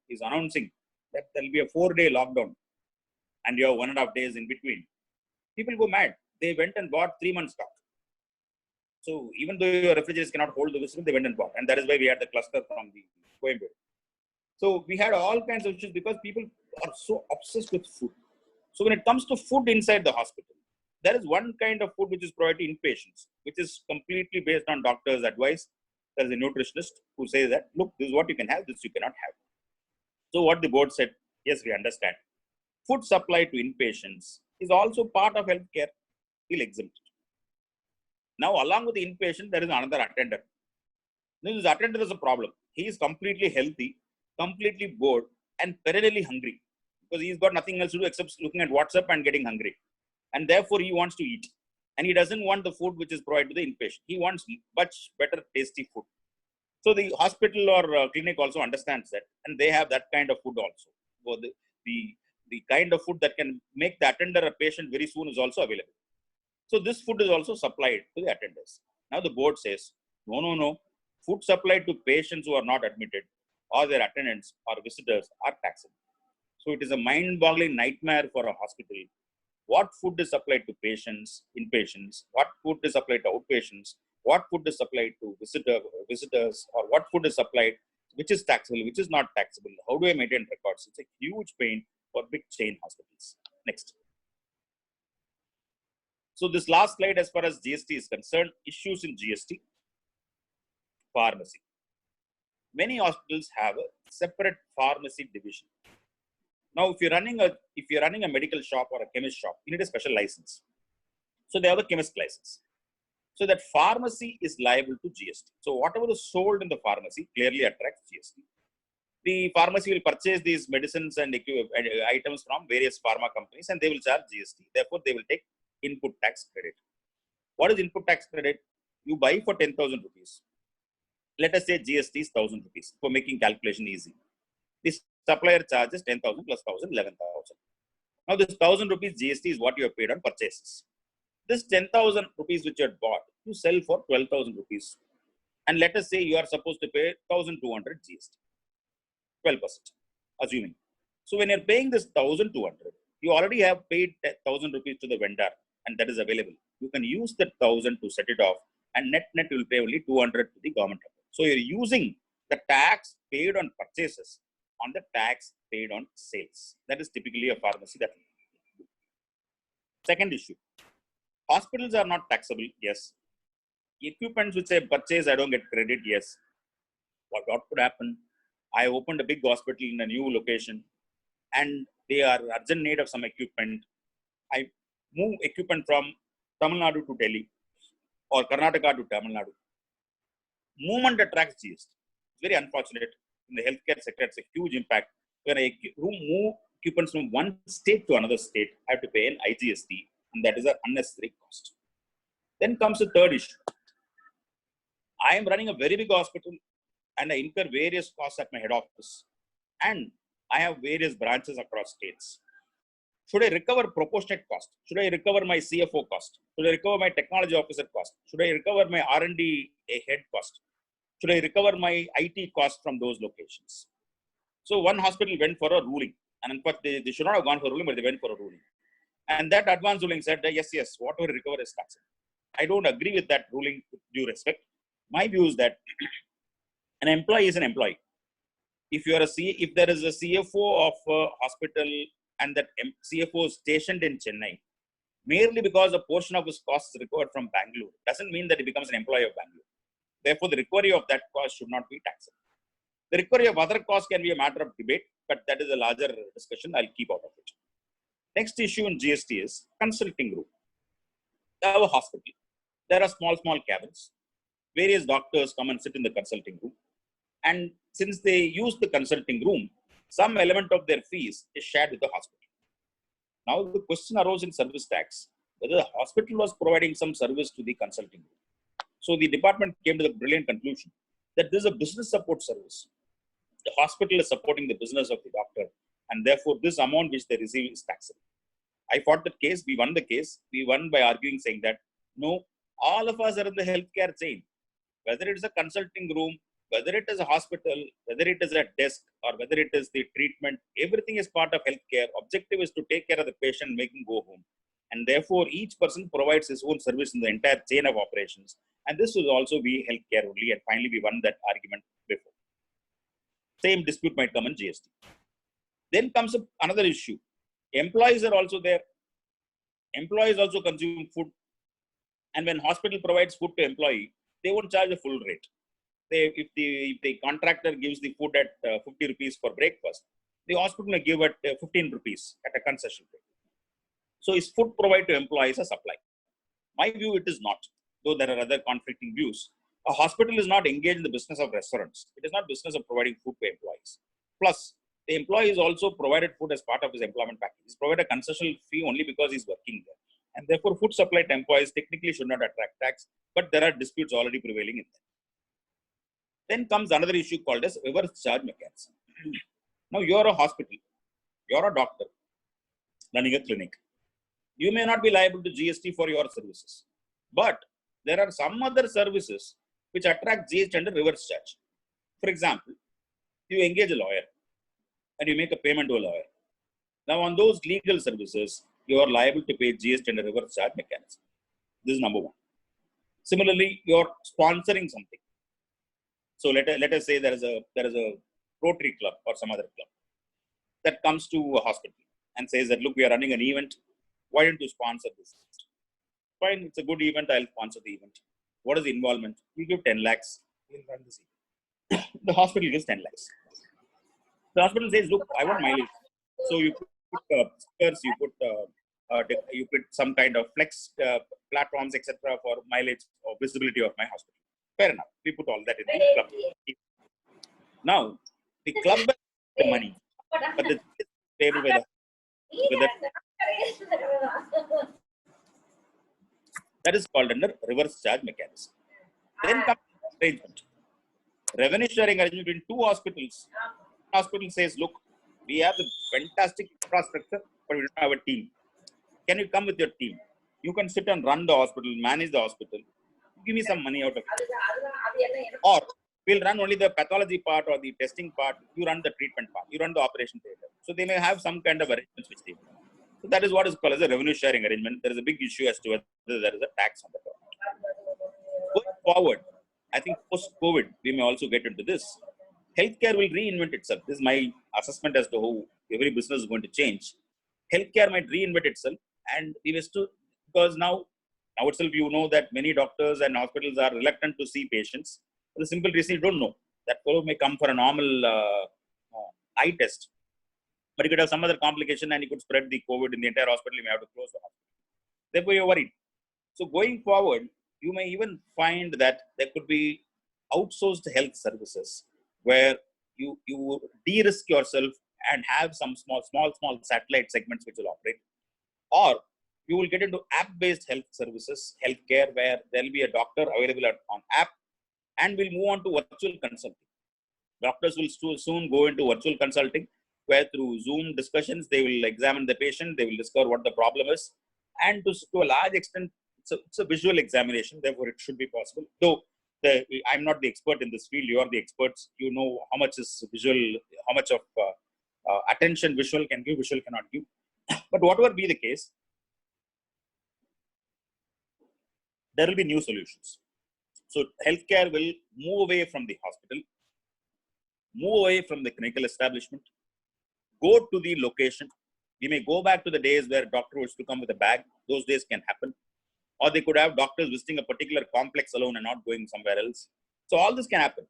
is announcing that there will be a 4-day lockdown, and you have 1.5 days in between, people go mad. They went and bought 3 months stock. So even though your refrigerators cannot hold the visible, they went and bought. And that is why we had the cluster from the Coimbatore. So we had all kinds of issues because people are so obsessed with food. So when it comes to food inside the hospital, there is one kind of food which is provided to inpatients, which is completely based on doctor's advice. There is a nutritionist who says that, look, this is what you can have, this you cannot have. So what the board said, yes, we understand. Food supply to inpatients is also part of healthcare, will exempt it. Now, along with the inpatient, there is another attendant. This attendant is a problem. He is completely healthy, completely bored, and perennially hungry because he's got nothing else to do except looking at WhatsApp and getting hungry. And therefore, he wants to eat. And he doesn't want the food which is provided to the inpatient. He wants much better, tasty food. So the hospital or clinic also understands that, and they have that kind of food also. So the kind of food that can make the attender a patient very soon is also available. So this food is also supplied to the attenders. Now the board says, no. Food supplied to patients who are not admitted or their attendants or visitors are taxable. So it is a mind-boggling nightmare for a hospital. What food is supplied to patients, inpatients, what food is supplied to outpatients, what food is supplied to visitors, or what food is supplied, which is taxable, which is not taxable. How do I maintain records? It's a huge pain for big chain hospitals. Next. So this last slide, as far as GST is concerned, issues in GST, pharmacy. Many hospitals have a separate pharmacy division. Now, if you're running a medical shop or a chemist shop, you need a special license. So they have a chemist license. So that pharmacy is liable to GST. So whatever is sold in the pharmacy clearly attracts GST. The pharmacy will purchase these medicines and items from various pharma companies, and they will charge GST. Therefore, they will take input tax credit. What is input tax credit? You buy for 10,000 rupees. Let us say GST is 1,000 rupees for making calculation easy. This supplier charges 10,000 plus 1,000, 11,000. Now this 1,000 rupees GST is what you have paid on purchases. This 10,000 rupees which you had bought, you sell for 12,000 rupees. And let us say you are supposed to pay 1,200 GST, 12%, assuming. So when you're paying this 1,200, you already have paid 1,000 rupees to the vendor, and that is available. You can use that 1,000 to set it off, and net you will pay only 200 to the government. So you're using the tax paid on purchases on the tax paid on sales. That is typically a pharmacy that. Second issue, hospitals are not taxable. Yes. Equipments which I purchase, I don't get credit. Yes. What could happen? I opened a big hospital in a new location, and they are urgent need of some equipment. I move equipment from Tamil Nadu to Delhi or Karnataka to Tamil Nadu. Movement attracts GST. It's very unfortunate. In the healthcare sector, it's a huge impact. When I move equipment from one state to another state, I have to pay an IGST, and that is an unnecessary cost. Then comes the third issue. I am running a very big hospital, and I incur various costs at my head office, and I have various branches across states. Should I recover proportionate cost? Should I recover my CFO cost? Should I recover my technology officer cost? Should I recover my R&D head cost? Should I recover my IT cost from those locations? So one hospital went for a ruling, and in fact, they should not have gone for a ruling, but they went for a ruling. And that advance ruling said that yes, whatever recover is taxable. I don't agree with that ruling with due respect. My view is that an employee is an employee. If there is a CFO of a hospital and that CFO is stationed in Chennai, merely because a portion of his cost is recovered from Bangalore, doesn't mean that he becomes an employee of Bangalore. Therefore, the recovery of that cost should not be taxable. The recovery of other costs can be a matter of debate, but that is a larger discussion. I'll keep out of it. Next issue in GST is consulting room. We have a hospital. There are small cabins. Various doctors come and sit in the consulting room. And since they use the consulting room, some element of their fees is shared with the hospital. Now, the question arose in service tax, whether the hospital was providing some service to the consulting room. So the department came to the brilliant conclusion that this is a business support service. The hospital is supporting the business of the doctor, and therefore this amount which they receive is taxable. I fought that case. We won the case. We won by arguing, saying that no, all of us are in the healthcare chain. Whether it's a consulting room whether it is a hospital, whether it is a desk, or whether it is the treatment, everything is part of healthcare. Objective is to take care of the patient, make him go home. And therefore, each person provides his own service in the entire chain of operations. And this will also be healthcare only. And finally, we won that argument before. Same dispute might come in GST. Then comes up another issue. Employees are also there. Employees also consume food. And when hospital provides food to employee, they won't charge a full rate. If the contractor gives the food at 50 rupees for breakfast, the hospital may give at 15 rupees at a concession rate. So is food provided to employees a supply? My view, it is not, though there are other conflicting views. A hospital is not engaged in the business of restaurants. It is not business of providing food to employees. Plus, the employee is also provided food as part of his employment package. He's provided a concessional fee only because he's working there. And therefore, food supply to employees technically should not attract tax, but there are disputes already prevailing in that. Then comes another issue called as reverse charge mechanism. Now, you're a hospital, you're a doctor running a clinic. You may not be liable to GST for your services, but there are some other services which attract GST under reverse charge. For example, you engage a lawyer and you make a payment to a lawyer. Now, on those legal services, you are liable to pay GST under reverse charge mechanism. This is number one. Similarly, you're sponsoring something. So let us say there is a Rotary club or some other club that comes to a hospital and says that, look, we are running an event. Why don't you sponsor this? Fine, it's a good event. I'll sponsor the event. What is the involvement? You give 10 lakhs. We'll run this event. The hospital gives 10 lakhs. The hospital says, look, I want mileage. So you put stickers, you put some kind of flex platforms, etc. for mileage or visibility of my hospital. Fair enough. We put all that in the club. Now, the club has the money, but the table by that is called under reverse charge mechanism. Then comes arrangement. Revenue sharing arrangement between two hospitals. Hospital says, look, we have the fantastic infrastructure, but we don't have a team. Can you come with your team? You can sit and run the hospital, manage the hospital. Give me some money out of it. Or we'll run only the pathology part or the testing part. You run the treatment part. You run the operation theater. So they may have some kind of arrangements which they do. So that is what is called as a revenue sharing arrangement. There is a big issue as to whether there is a tax on the product. Going forward, I think post-COVID, we may also get into this. Healthcare will reinvent itself. This is my assessment as to how every business is going to change. Healthcare might reinvent itself, and we wish to, because now itself you know that many doctors and hospitals are reluctant to see patients for the simple reason you don't know. That fellow may come for a normal eye test, but he could have some other complication and he could spread the COVID in the entire hospital. You may have to close the hospital. Therefore, you're worried. So going forward, you may even find that there could be outsourced health services where you de-risk yourself and have some small satellite segments which will operate, or you will get into app-based health services, healthcare, where there will be a doctor available on app, and we'll move on to virtual consulting. Doctors will soon go into virtual consulting, where through Zoom discussions, they will examine the patient, they will discover what the problem is, and to a large extent, it's a visual examination, therefore it should be possible. Though I'm not the expert in this field, you are the experts, you know how much is visual, how much of attention visual can give, visual cannot give. But whatever be the case, there will be new solutions. So healthcare will move away from the hospital, move away from the clinical establishment, go to the location. We may go back to the days where a doctor was to come with a bag. Those days can happen. Or they could have doctors visiting a particular complex alone and not going somewhere else. So all this can happen.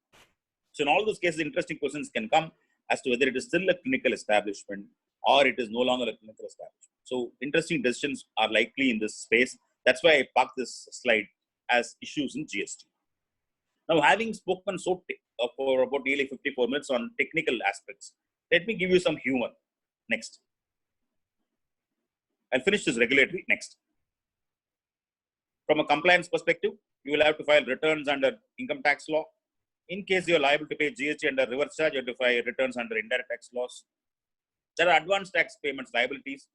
So in all those cases, interesting questions can come as to whether it is still a clinical establishment or it is no longer a clinical establishment. So interesting decisions are likely in this space. That's why I parked this slide as issues in GST. Now, having spoken for about nearly 54 minutes on technical aspects, let me give you some humor. Next. I'll finish this regulatory. Next. From a compliance perspective, you will have to file returns under income tax law. In case you are liable to pay GST under reverse charge, you have to file returns under indirect tax laws. There are advanced tax payments liabilities.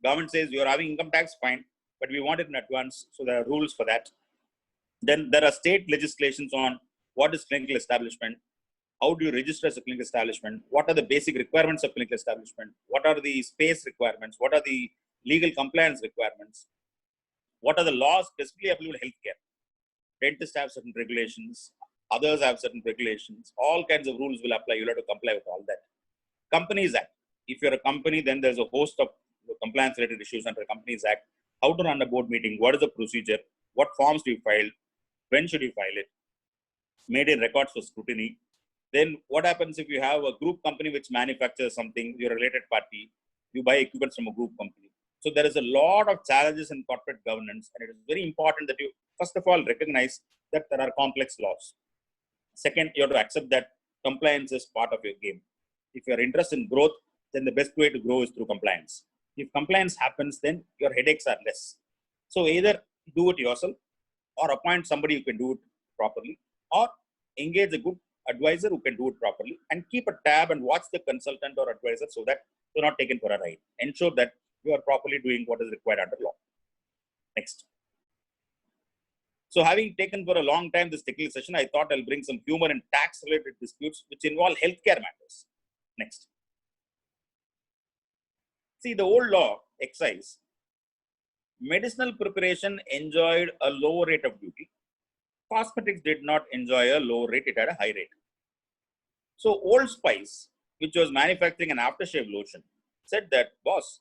Government says you are having income tax, fine, but we want it in advance, so there are rules for that. Then there are state legislations on what is clinical establishment, how do you register as a clinical establishment, what are the basic requirements of clinical establishment, what are the space requirements, what are the legal compliance requirements, what are the laws specifically applicable to healthcare. Dentists have certain regulations, others have certain regulations, all kinds of rules will apply. You'll have to comply with all that. Companies Act. If you're a company, then there's a host of compliance related issues under Companies Act. How to run a board meeting, what is the procedure, what forms do you file, when should you file it, made in records for scrutiny. Then what happens if you have a group company which manufactures something, you're a related party, you buy equipment from a group company. So there is a lot of challenges in corporate governance, and it is very important that you, first of all, recognize that there are complex laws. Second, you have to accept that compliance is part of your game. If you're interested in growth, then the best way to grow is through compliance. If compliance happens, then your headaches are less. So either do it yourself or appoint somebody who can do it properly, or engage a good advisor who can do it properly, and keep a tab and watch the consultant or advisor so that you're not taken for a ride. Ensure that you are properly doing what is required under law. Next. So having taken for a long time this technical session, I thought I'll bring some humor in tax related disputes which involve healthcare matters. Next. See, the old law, excise, medicinal preparation enjoyed a low rate of duty. Cosmetics did not enjoy a low rate, it had a high rate. So Old Spice, which was manufacturing an aftershave lotion, said that, boss,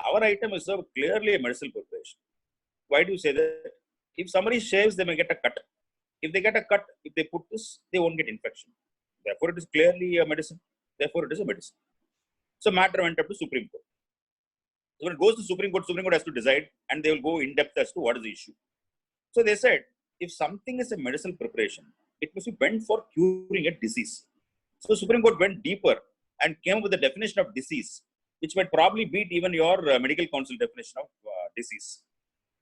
our item is clearly a medicinal preparation. Why do you say that? If somebody shaves, they may get a cut. If they get a cut, if they put this, they won't get infection. Therefore, it is clearly a medicine. Therefore, it is a medicine. So matter went up to Supreme Court. So when it goes to Supreme Court has to decide, and they will go in depth as to what is the issue. So they said, if something is a medicinal preparation, it must be meant for curing a disease. So Supreme Court went deeper and came up with a definition of disease, which might probably beat even your medical council definition of disease.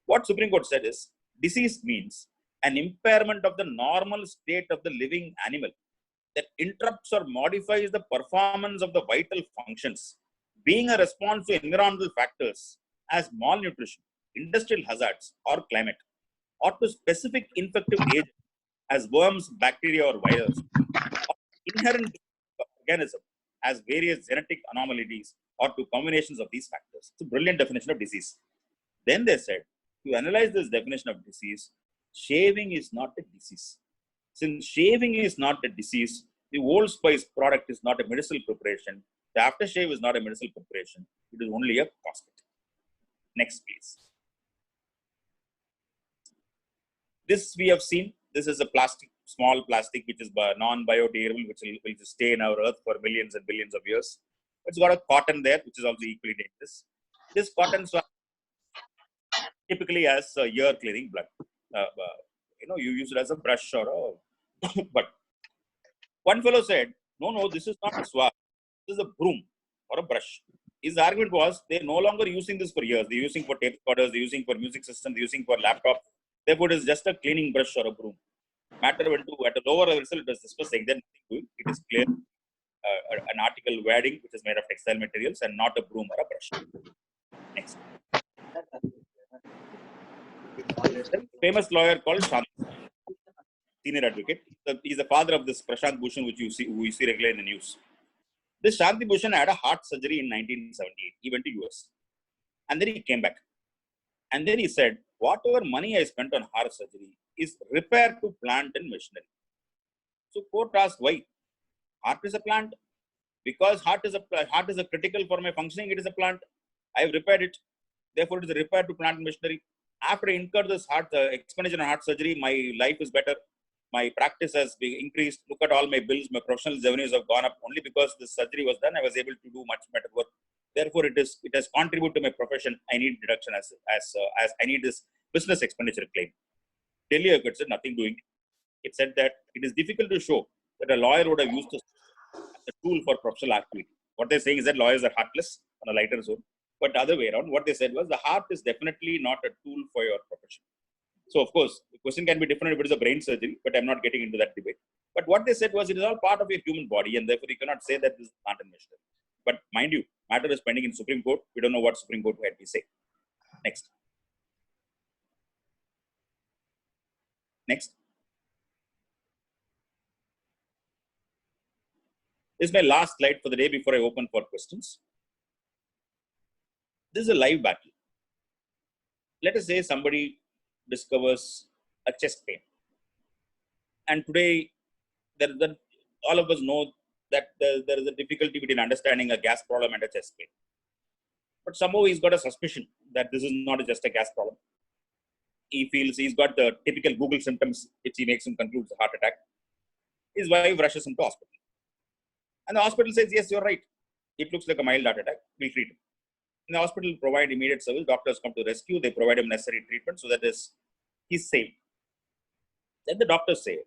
What Supreme Court said is, disease means an impairment of the normal state of the living animal that interrupts or modifies the performance of the vital functions, being a response to environmental factors as malnutrition, industrial hazards, or climate, or to specific infective agents as worms, bacteria, or viruses, or inherent organism as various genetic anomalies, or to combinations of these factors. It's a brilliant definition of disease. Then they said, to analyze this definition of disease, shaving is not a disease. Since shaving is not a disease, the Old Spice product is not a medicinal preparation. The aftershave is not a medicinal preparation. It is only a cosmetic. Next, please. This we have seen. This is a plastic, small plastic, which is non-biodegradable, which will just stay in our earth for millions and billions of years. It's got a cotton there, which is also equally dangerous. This cotton swab typically has ear clearing blood. You use it as a brush or a. But one fellow said, no, this is not a swab. This is a broom or a brush. His argument was they're no longer using this for years. They're using for tape recorders, they're using for music systems, they're using for laptops. Therefore, it is just a cleaning brush or a broom. Matter went to at a lower level, it was discussed saying that it is clear an article wedding which is made of textile materials and not a broom or a brush. Next. Famous lawyer called Shanti, senior advocate. He's the father of this Prashant Bhushan, who you see regularly in the news. This Shanti Bhushan had a heart surgery in 1978. He went to US. And then he came back. And then he said, whatever money I spent on heart surgery is repair to plant and machinery. So court asked why. Heart is a plant. Because heart is a critical for my functioning, it is a plant. I have repaired it. Therefore, it is a repair to plant and machinery. After I incurred this expenditure on heart surgery, my life is better. My practice has been increased. Look at all my bills. My professional revenues have gone up. Only because this surgery was done, I was able to do much better work. Therefore, it has contributed to my profession. I need deduction as I need this business expenditure claim. Delhi High Court said nothing doing. It said that it is difficult to show that a lawyer would have used this as a tool for professional activity. What they're saying is that lawyers are heartless on a lighter zone. But the other way around, what they said was the heart is definitely not a tool for your profession. So, of course, the question can be different if it is a brain surgery, but I'm not getting into that debate. But what they said was it is all part of your human body, and therefore you cannot say that this is not an machinery. But mind you, matter is pending in Supreme Court. We don't know what Supreme Court had to say. Next. Next. This is my last slide for the day before I open for questions. This is a live battle. Let us say somebody discovers a chest pain. And today, all of us know that there is a difficulty between understanding a gas problem and a chest pain. But somehow he's got a suspicion that this is not just a gas problem. He feels he's got the typical Google symptoms, which he makes him conclude it's a heart attack. His wife rushes him to hospital. And the hospital says, yes, you're right. It looks like a mild heart attack. We'll treat him. And the hospital provide immediate service. Doctors come to rescue. They provide him necessary treatment so that he's safe. Then the doctors say,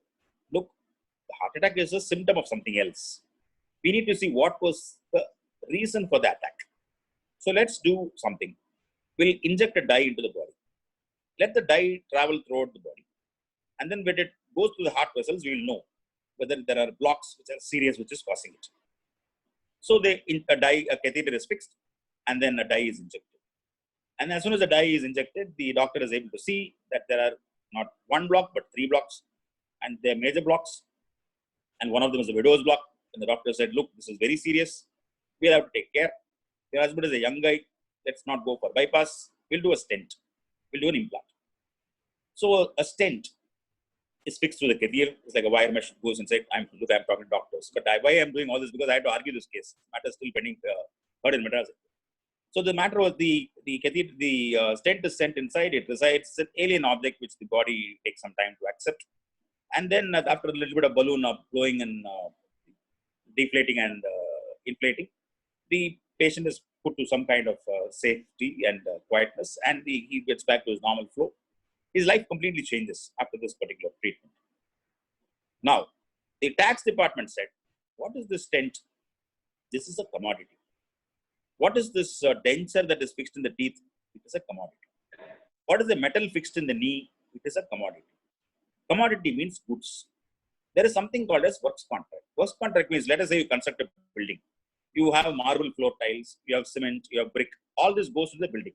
look, the heart attack is a symptom of something else. We need to see what was the reason for the attack. So let's do something. We'll inject a dye into the body. Let the dye travel throughout the body. And then when it goes to the heart vessels, we will know whether there are blocks which are serious, which is causing it. So a catheter is fixed, and then a dye is injected. And as soon as the dye is injected, the doctor is able to see that there are not one block, but 3 blocks. And they're major blocks. And one of them is a widow's block. And the doctor said, look, this is very serious. We'll have to take care. Your husband is a young guy. Let's not go for bypass. We'll do a stent. We'll do an implant. So a stent is fixed to the catheter. It's like a wire mesh goes inside. I'm talking to doctors. But why I'm doing all this? Because I had to argue this case. The matter is still pending, heard in Madras. So the matter was the stent is sent inside. It resides. It's an alien object which the body takes some time to accept. And then after a little bit of balloon blowing and deflating and inflating, the patient is put to some kind of safety and quietness, and he gets back to his normal flow. His life completely changes after this particular treatment. Now, the tax department said, what is this stent? This is a commodity. What is this denture that is fixed in the teeth? It is a commodity. What is the metal fixed in the knee? It is a commodity. Commodity means goods. There is something called as works contract. Works contract means, let us say you construct a building. You have marble floor tiles, you have cement, you have brick. All this goes to the building.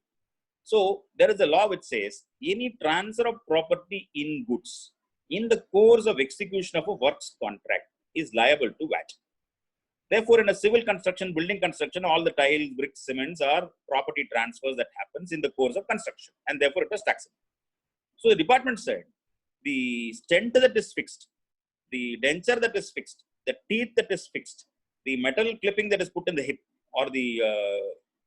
So there is a law which says any transfer of property in goods in the course of execution of a works contract is liable to VAT. Therefore, in a civil construction, building construction, all the tiles, bricks, cements are property transfers that happens in the course of construction, and therefore it is taxable. So the department said the stent that is fixed, the denture that is fixed, the teeth that is fixed, the metal clipping that is put in the hip, or the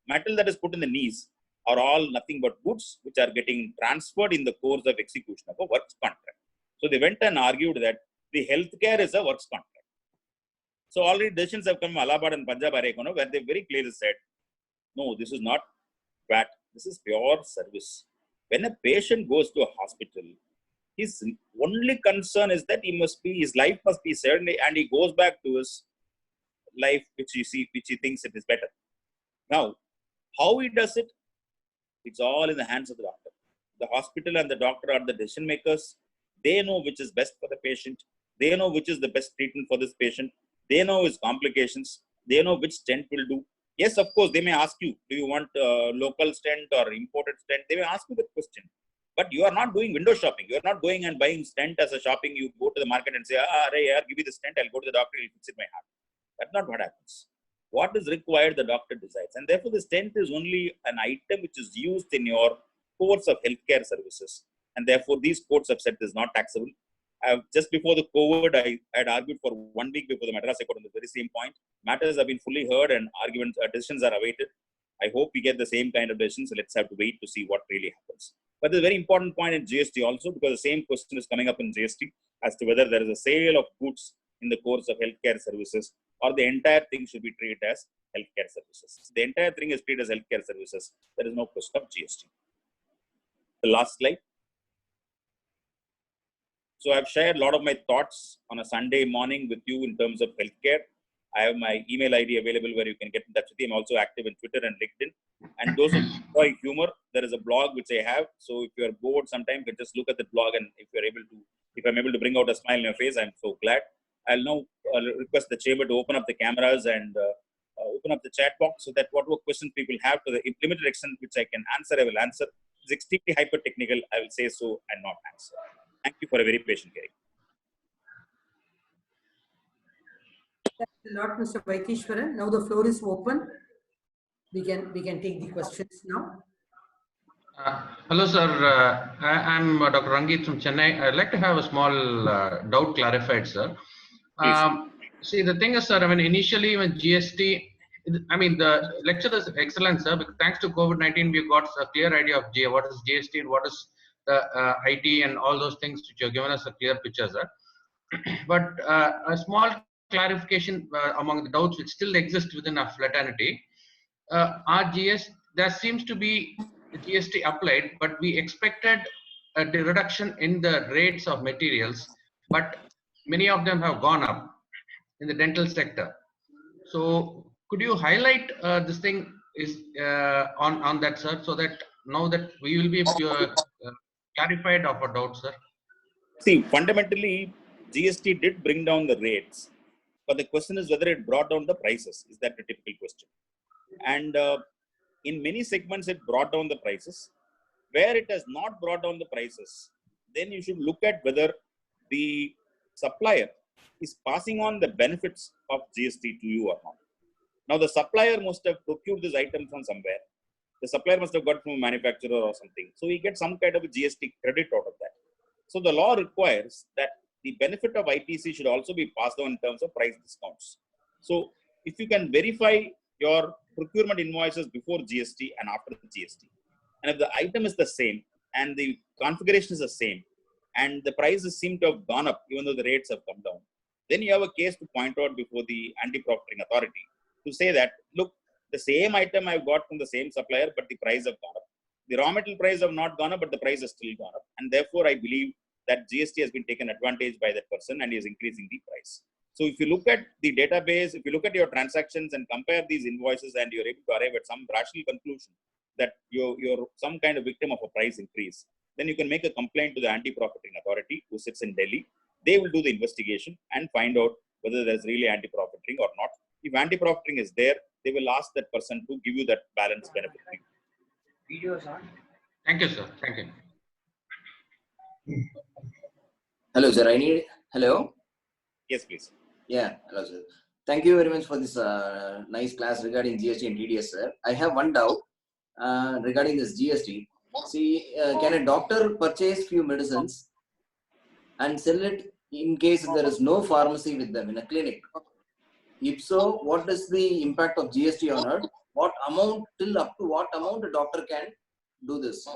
metal that is put in the knees, are all nothing but goods which are getting transferred in the course of execution of a works contract. So they went and argued that the healthcare is a works contract. So already decisions have come from Allahabad and Punjab where they very clearly said, no, this is not VAT, this is pure service. When a patient goes to a hospital, his only concern is that his life must be saved, and he goes back to his life which he thinks it is better. Now, how he does it, it's all in the hands of the doctor. The hospital and the doctor are the decision makers. They know which is best for the patient. They know which is the best treatment for this patient. They know his complications. They know which stent will do. Yes, of course, they may ask you, do you want local stent or imported stent? They may ask you that question. But you are not doing window shopping. You are not going and buying stent as a shopping. You go to the market and say, give me the stent. I'll go to the doctor. He'll fix it in my heart. That's not what happens. What is required, the doctor decides. And therefore, the stent is only an item which is used in your course of healthcare services. And therefore, these courts have said this is not taxable. Just before the COVID, I had argued for 1 week before the Madras High Court on the very same point. Matters have been fully heard and decisions are awaited. I hope we get the same kind of decisions. So let's have to wait to see what really happens. But there's a very important point in GST also, because the same question is coming up in GST as to whether there is a sale of goods in the course of healthcare services, or the entire thing should be treated as healthcare services. The entire thing is treated as healthcare services. There is no question of GST. The last slide. So I've shared a lot of my thoughts on a Sunday morning with you in terms of healthcare. I have my email ID available where you can get in touch with me. I'm also active in Twitter and LinkedIn. And those who enjoy humor, there is a blog which I have. So if you're bored sometime, you can just look at the blog, and if I'm able to bring out a smile on your face, I'm so glad. I'll now request the chamber to open up the cameras and open up the chat box so that whatever questions people have, to the limited extent which I can answer, I will answer. It's extremely hyper-technical, I will say so and not answer. Thank you for a very patient hearing. a lot, Mr. Vaitheeswaran. Now the floor is open. We can take the questions now. Hello, sir. I'm Dr. Rangit from Chennai. I'd like to have a small doubt clarified, sir. See, the thing is, sir, I mean, initially when GST, I mean, the lecture is excellent, sir, because thanks to COVID-19, we got a clear idea of what is GST and what is the IT and all those things which have given us a clear picture, sir. But a small clarification among the doubts which still exist within our fraternity. There seems to be GST applied, but we expected a reduction in the rates of materials, but many of them have gone up in the dental sector. So could you highlight this thing is on that, sir, so that now that we will be clarified of our doubts, sir? See, fundamentally, GST did bring down the rates, but the question is whether it brought down the prices. Is that a typical question? And in many segments, it brought down the prices. Where it has not brought down the prices, then you should look at whether the supplier is passing on the benefits of GST to you or not. Now, the supplier must have procured this item from somewhere. The supplier must have got from a manufacturer or something. So he gets some kind of a GST credit out of that. So the law requires that the benefit of ITC should also be passed on in terms of price discounts. So if you can verify your procurement invoices before GST and after the GST, and if the item is the same and the configuration is the same and the prices seem to have gone up even though the rates have come down, then you have a case to point out before the anti-proctoring authority to say that, look, the same item I've got from the same supplier, but the price have gone up. The raw material price have not gone up, but the price has still gone up. And therefore, I believe that GST has been taken advantage by that person and is increasing the price. So if you look at the database, if you look at your transactions and compare these invoices and you're able to arrive at some rational conclusion that you're some kind of victim of a price increase, then you can make a complaint to the anti-profiting authority who sits in Delhi. They will do the investigation and find out whether there's really anti-profiting or not. If anti-profiting is there, they will ask that person to give you that balance benefit. Thank you, sir. Thank you. Hello, sir. Hello. Yes, please. Yeah, hello, sir. Thank you very much for this nice class regarding GST and TDS, sir. I have one doubt regarding this GST. See, can a doctor purchase few medicines and sell it in case there is no pharmacy with them in a clinic? If so, what is the impact of GST on it? What amount, till up to what amount a doctor can do this?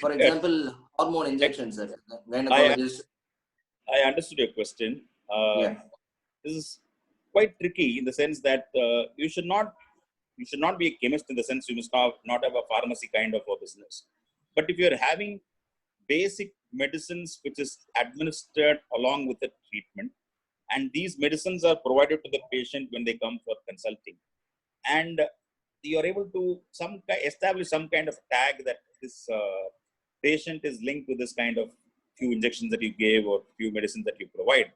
For example, hormone injections, sir. Gynecologist. I understood your question. This is quite tricky in the sense that you should not be a chemist in the sense you must not have a pharmacy kind of a business. But if you're having basic medicines which is administered along with the treatment, and these medicines are provided to the patient when they come for consulting, and you're able to establish some kind of tag that this patient is linked to this kind of few injections that you gave or few medicines that you provide,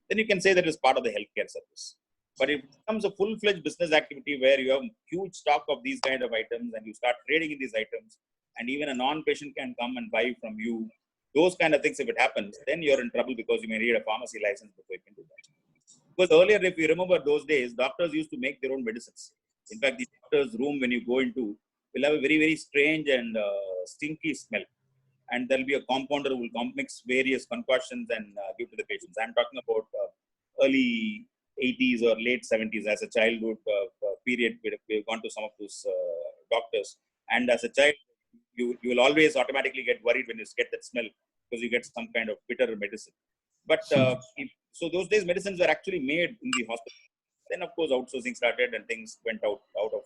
then you can say that is part of the healthcare service. But if it becomes a full-fledged business activity where you have huge stock of these kind of items and you start trading in these items, and even a non-patient can come and buy from you, those kind of things, if it happens, then you're in trouble because you may need a pharmacy license before you can do that. Because earlier, if you remember those days, doctors used to make their own medicines. In fact, the doctor's room, when you go into, will have a very, very strange and stinky smell. And there'll be a compounder who will mix various concoctions and give to the patients. I'm talking about early 80s or late 70s. As a childhood period, we've gone to some of those doctors. And as a child, you will always automatically get worried when you get that smell because you get some kind of bitter medicine. But so those days, medicines were actually made in the hospital. Then, of course, outsourcing started and things went out of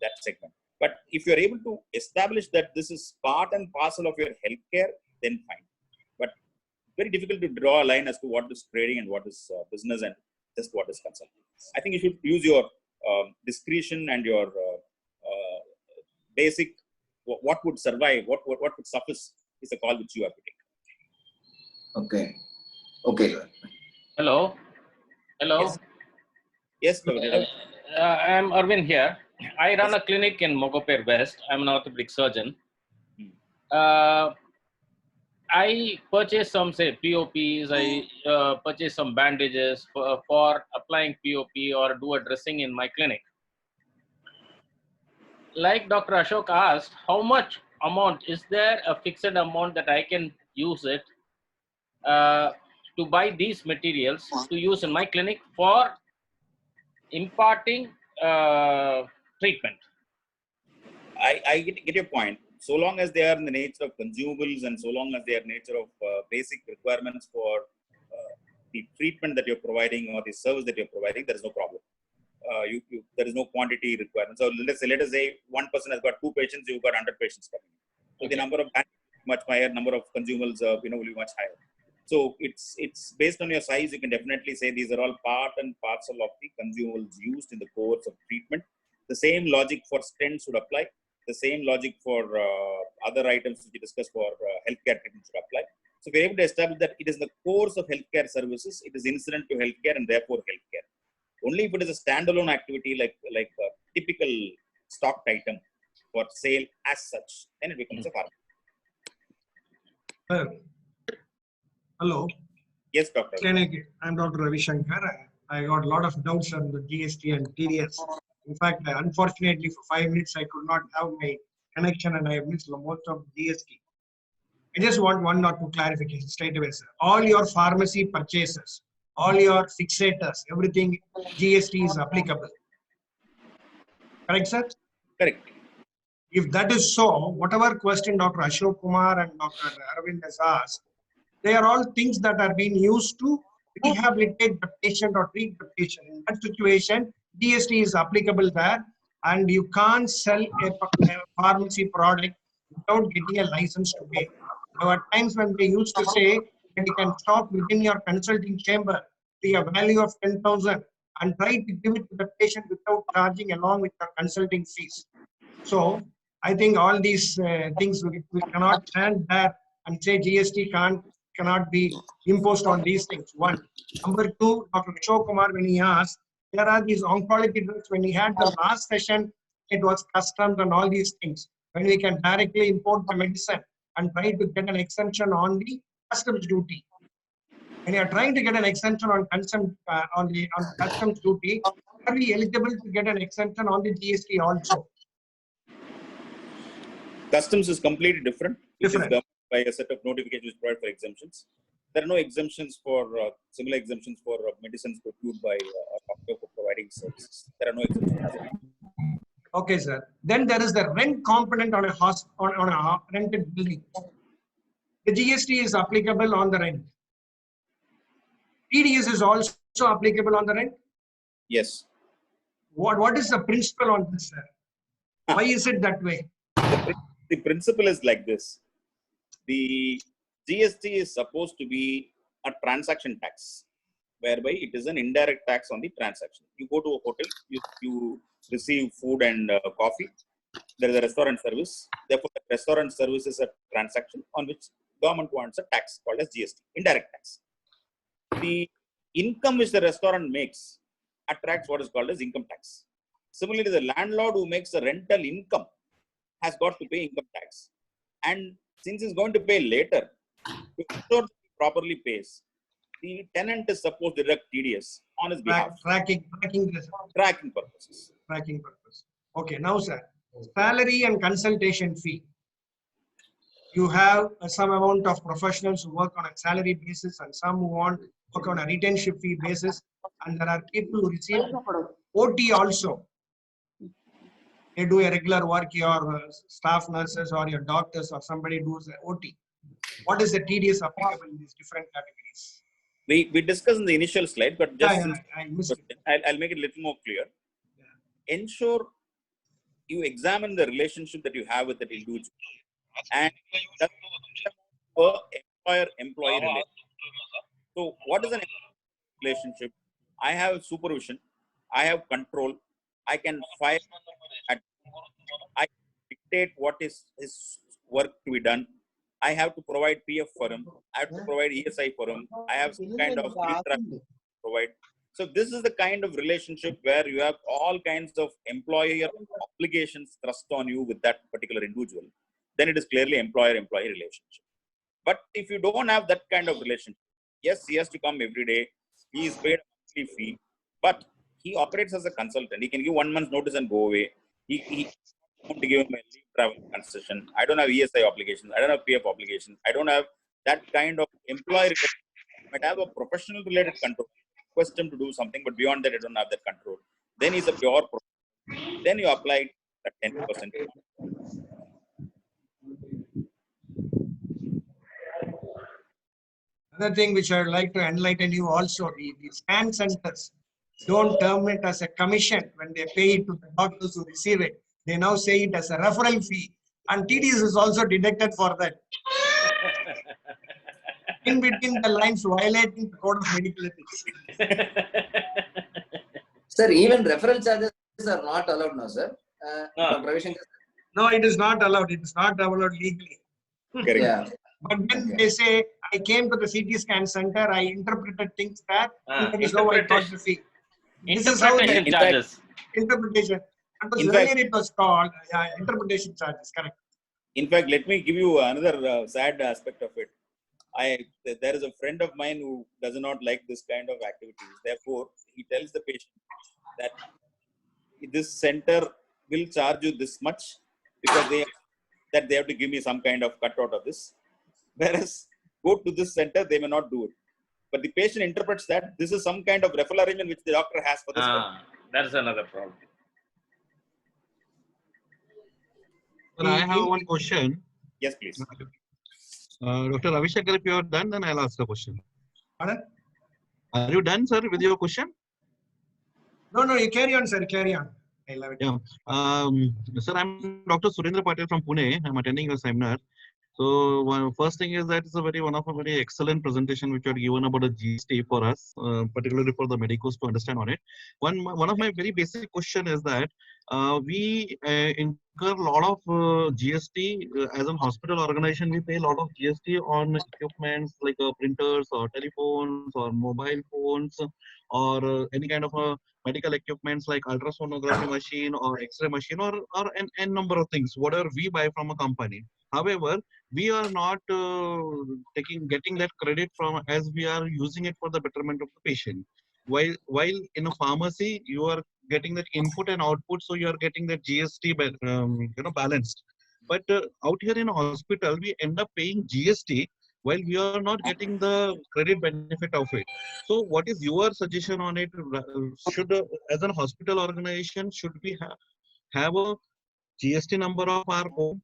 that segment. But if you're able to establish that this is part and parcel of your healthcare, then fine. But very difficult to draw a line as to what is trading and what is business and just what is consulting. I think you should use your discretion and your basic, what would survive, what would suffice is a call which you have to take. Okay. Okay, sir. Hello. Hello. Yes, I'm Arvind here. I run a clinic in Mogopere West. I'm an orthopedic surgeon. I purchase some, say, POPs, I purchase some bandages for applying POP or do a dressing in my clinic. Like Dr. Ashok asked, how much amount, is there a fixed amount that I can use it to buy these materials to use in my clinic for imparting treatment? I get your point. So long as they are in the nature of consumables and so long as they are nature of basic requirements for the treatment that you're providing or the service that you're providing, there is no problem. There is no quantity requirement. So let us say one person has got 2 patients, you've got 100 patients coming. So Okay. the number of much higher, number of consumables will be much higher. So it's based on your size. You can definitely say these are all part and parcel of the consumables used in the course of treatment. The same logic for stents would apply. The same logic for other items which we discussed for healthcare treatment should apply. So we're able to establish that it is the course of healthcare services. It is incident to healthcare and therefore healthcare. Only if it is a standalone activity like a typical stocked item for sale as such, then it becomes a pharmacy. Hello, Yes, doctor. clinic. I'm Dr. Ravi Shankar. I got a lot of doubts on the GST and TDS. In fact, unfortunately, for 5 minutes, I could not have my connection and I have missed most of GST. I just want 1 or 2 clarifications straight away, sir. All your pharmacy purchases, all your fixators, everything, GST is applicable. Correct, sir? Correct. If that is so, whatever question Dr. Ashok Kumar and Dr. Arvind has asked, they are all things that are being used to rehabilitate the patient or treat the patient. In that situation, GST is applicable there, and you can't sell a pharmacy product without getting a license to pay. There were times when they used to say that you can stop within your consulting chamber to a value of 10,000 and try to give it to the patient without charging along with your consulting fees. So I think all these things we cannot stand there and say GST cannot be imposed on these things. 1. Number 2, Dr. Ashok Kumar, when he asked, there are these oncology drugs. When he had the last session, it was customs and all these things. When we can directly import the medicine and try to get an exemption on the customs duty. When you are trying to get an exemption on the customs duty, are we eligible to get an exemption on the GST also? Customs is completely different. It is Different. governed by a set of notifications provided for exemptions. There are no exemptions for similar exemptions for medicines procured by a doctor for providing services. There are no exemptions. Okay, sir. Then there is the rent component on a rented building. The GST is applicable on the rent. TDS is also applicable on the rent. Yes. What is the principle on this, sir? Why is it that way? The principle is like this. The GST is supposed to be a transaction tax, whereby it is an indirect tax on the transaction. You go to a hotel, you receive food and coffee. There is a restaurant service. Therefore, the restaurant service is a transaction on which government wants a tax called as GST, indirect tax. The income which the restaurant makes attracts what is called as income tax. Similarly, the landlord who makes a rental income has got to pay income tax. And since he's going to pay later, to ensure that he properly pays, the tenant is supposed to deduct TDS on his behalf. Tracking purposes. Tracking purpose. Okay, now, sir, salary and consultation fee. You have some amount of professionals who work on a salary basis and some who work on a retention fee basis. And there are people who receive OT also. They do a regular work, your staff nurses or your doctors or somebody does OT. What is the TDS applicable in these different categories? We discussed in the initial slide, but just I missed it. I'll make it a little more clear. Ensure you examine the relationship that you have with the individual. And that's employer-employee relationship. So what is an relationship? I have supervision. I have control. I can fire. I dictate what is his work to be done. I have to provide PF for him. I have to provide ESI for him. I have some kind of to provide. So this is the kind of relationship where you have all kinds of employer obligations thrust on you with that particular individual. Then it is clearly employer-employee relationship. But if you don't have that kind of relationship, yes, he has to come every day. He is paid a monthly fee, but he operates as a consultant. He can give 1 month's notice and go away. He want to give him a leave travel concession. I don't have ESI obligations. I don't have PF obligations. I don't have that kind of employer. I might have a professional related control. Request him to do something, but beyond that, I don't have that control. Then he's a pure professional. Then you apply that 10%. Another thing which I would like to enlighten you also, the scan centers don't term it as a commission when they pay it to the doctors who receive it. They now say it as a referral fee, and TDS is also deducted for that. In between the lines, violating the code of medical ethics. Sir, even referral charges are not allowed now, sir. Dr. Ravishankar? No, it is not allowed. It is not allowed legally. Correct. Yeah. But then they say, I came to the CT scan center, I interpreted things that, and that is how I got the fee. This is how Interpretation the charges. interpretation. That was In fact- earlier it was called interpretation charges, correct. In fact, let me give you another sad aspect of it. There is a friend of mine who does not like this kind of activities. Therefore, he tells the patient that this center will charge you this much because they have to give me some kind of cut out of this. Whereas go to this center, they may not do it. But the patient interprets that this is some kind of referral arrangement which the doctor has for this. That's another problem. Sir, I have one question. Yes, please. Dr. Ravishankar, if you are done, then I'll ask the question. Pardon? Are you done, sir, with your question? No, you carry on, sir, carry on. I love it. Yeah. Sir, I'm Dr. Surendra Patel from Pune. I'm attending your seminar. So first thing is that it's one of a very excellent presentation which you had given about the GST for us, particularly for the medicos to understand on it. One of my very basic question is that we incur a lot of GST as a hospital organization. We pay a lot of GST on equipments like printers or telephones or mobile phones or any kind of medical equipments like ultrasonography machine or X-ray machine or n number of things, whatever we buy from a company. However, we are not getting that credit from as we are using it for the betterment of the patient. While in a pharmacy, you are getting that input and output, so you are getting that GST balanced. But out here in a hospital, we end up paying GST while we are not getting the credit benefit of it. So what is your suggestion on it? Should, as a hospital organization, should we have a GST number of our own?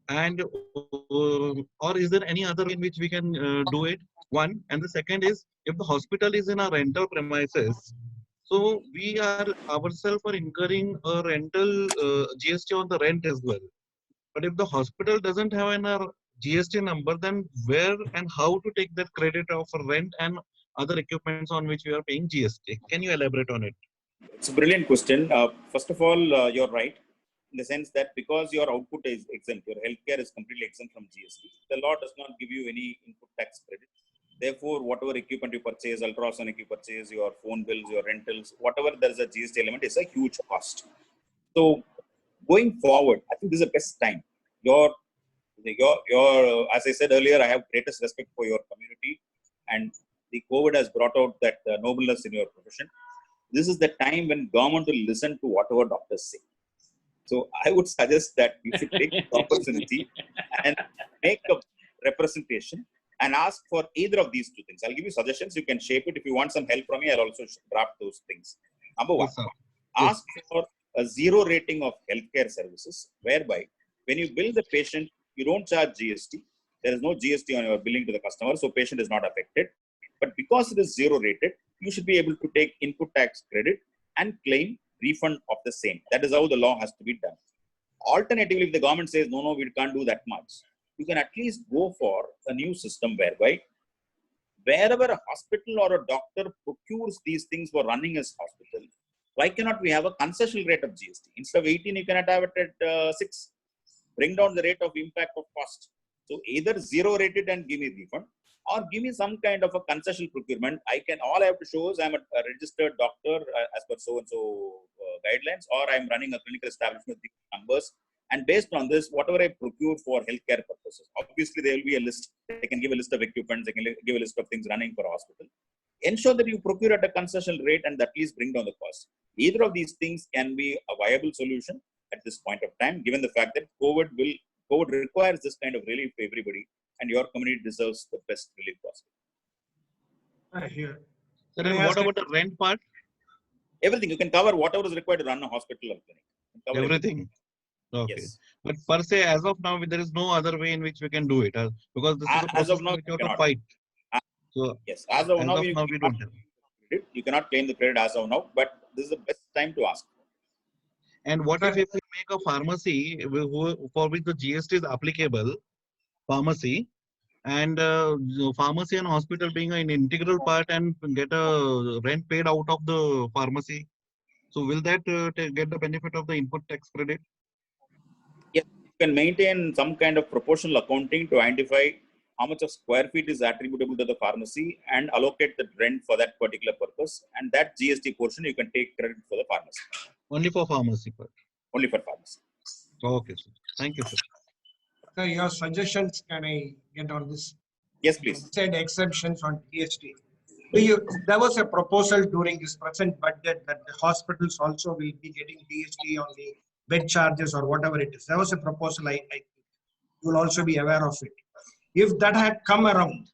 And or is there any other way in which we can do it? One, and the second is, if the hospital is in a rental premises, so we are ourselves are incurring a rental GST on the rent as well. But if the hospital doesn't have an GST number, then where and how to take that credit of rent and other equipments on which we are paying GST? Can you elaborate on it? It's a brilliant question. First of all, you're right, in the sense that because your output is exempt, your healthcare is completely exempt from GST. The law does not give you any input tax credit. Therefore, whatever equipment you purchase, ultrasonic you purchase, your phone bills, your rentals, whatever there is a GST element, is a huge cost. So, going forward, I think this is the best time. As I said earlier, I have greatest respect for your community, and the COVID has brought out that nobleness in your profession. This is the time when government will listen to whatever doctors say. So I would suggest that you should take the opportunity and make a representation and ask for either of these two things. I'll give you suggestions. You can shape it. If you want some help from me, I'll also draft those things. Number one, ask for a zero rating of healthcare services, whereby when you bill the patient, you don't charge GST. There is no GST on your billing to the customer, so patient is not affected. But because it is zero rated, you should be able to take input tax credit and claim refund of the same. That is how the law has to be done. Alternatively, if the government says, no, we can't do that much, you can at least go for a new system whereby wherever a hospital or a doctor procures these things for running his hospital, why cannot we have a concessional rate of GST? Instead of 18, you cannot have it at 6. Bring down the rate of impact of cost. So either zero rate it and give me refund, or give me some kind of a concessional procurement. All I have to show is I'm a registered doctor as per so-and-so guidelines, or I'm running a clinical establishment with these numbers, And based on this, whatever I procure for healthcare purposes, obviously there will be a list. They can give a list of equipment. They can give a list of things running for a hospital. Ensure that you procure at a concessional rate and at least bring down the cost. Either of these things can be a viable solution at this point of time, given the fact that COVID requires this kind of relief for everybody, and your community deserves the best relief possible. I hear. Sir, and what about the rent part? Everything you can cover, whatever is required to run a hospital or clinic. Everything. Okay. Yes. But per se, as of now, there is no other way in which we can do it, because this is a process which you have to fight. So yes, as of now, we don't have. You cannot claim the credit as of now, but this is the best time to ask. And what if we make a pharmacy for which the GST is applicable, pharmacy, and pharmacy and hospital being an integral part, and get a rent paid out of the pharmacy? So will that get the benefit of the input tax credit? Yes, you can maintain some kind of proportional accounting to identify how much of square feet is attributable to the pharmacy and allocate the rent for that particular purpose. And that GST portion, you can take credit for the pharmacy. Only for pharmacy part? Only for pharmacy. Okay, sir. Thank you, sir. Sir, your suggestions, can I get on this? Yes, please. You said exemptions on GST. There was a proposal during this present budget that the hospitals also will be getting GST on the bed charges or whatever it is. There was a proposal, I think you will also be aware of it. If that had come around,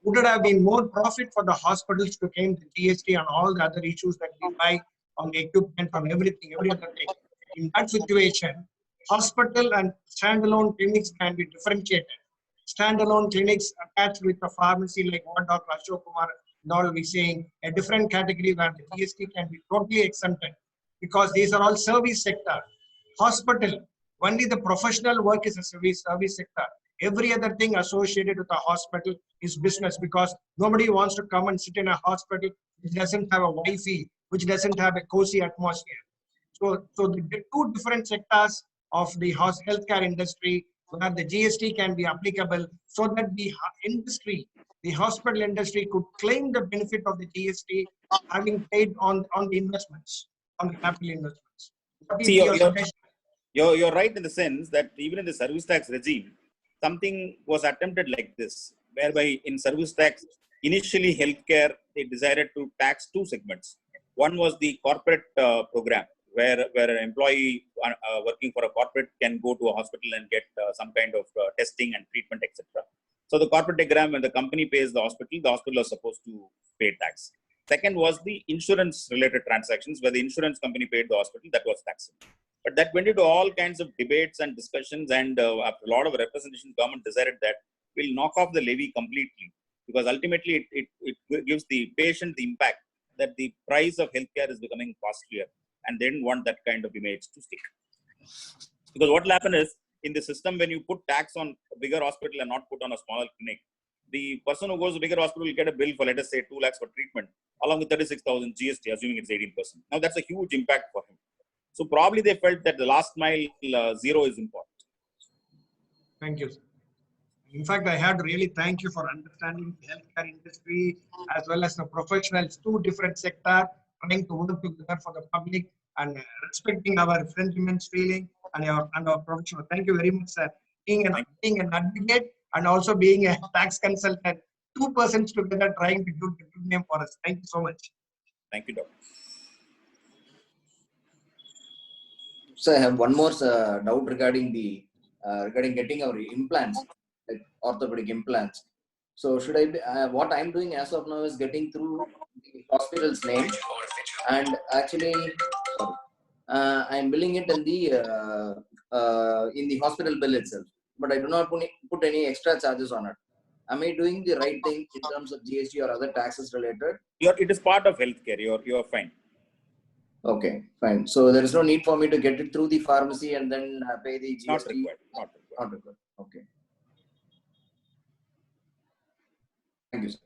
would it have been more profit for the hospitals to claim the GST on all the other issues that we buy, on the equipment, on everything, every other thing? In that situation, hospital and standalone clinics can be differentiated. Standalone clinics attached with the pharmacy, like what Dr. Ashok Kumar and all we saying, a different category where the GST can be totally exempted, because these are all service sector. Hospital, only the professional work is a service sector. Every other thing associated with a hospital is business, because nobody wants to come and sit in a hospital which doesn't have a Wi-Fi, which doesn't have a cozy atmosphere. So the two different sectors of the healthcare industry where the GST can be applicable, so that the industry, the hospital industry, could claim the benefit of the GST having paid on the investments, on the capital investments. See, you're right in the sense that even in the service tax regime, something was attempted like this, whereby in service tax, initially healthcare, they decided to tax two segments. One was the corporate program, where an employee working for a corporate can go to a hospital and get some kind of testing and treatment, etc. So the corporate diagram, when the company pays the hospital is supposed to pay tax. Second was the insurance-related transactions, where the insurance company paid the hospital, that was taxable. But that went into all kinds of debates and discussions, and after a lot of representation, government decided that we'll knock off the levy completely, because ultimately it gives the patient the impact that the price of healthcare is becoming costlier, and they didn't want that kind of image to stick. Because what will happen is, in the system, when you put tax on a bigger hospital and not put on a smaller clinic, the person who goes to a bigger hospital will get a bill for, let us say, 2 lakhs for treatment, along with 36,000 GST, assuming it's 18%. Now that's a huge impact for him. So probably they felt that the last mile zero is important. Thank you, sir. In fact, I had to really thank you for understanding the healthcare industry as well as the professionals, two different sectors, trying to work together for the public and respecting our friendlyman's feeling and our professional. Thank you very much, sir. Being an advocate and also being a tax consultant, two persons together trying to do the good name for us. Thank you so much. Thank you, Doctor. So I have one more doubt regarding regarding getting our implants, like orthopedic implants. So should I be, what I'm doing as of now is getting through the hospital's name, and actually, I'm billing it in the hospital bill itself, but I do not put any extra charges on it. Am I doing the right thing in terms of GST or other taxes related? It is part of healthcare. You're fine. Okay, fine. So there is no need for me to get it through the pharmacy and then pay the GST? Not required. Not required. Okay. Thank you, sir.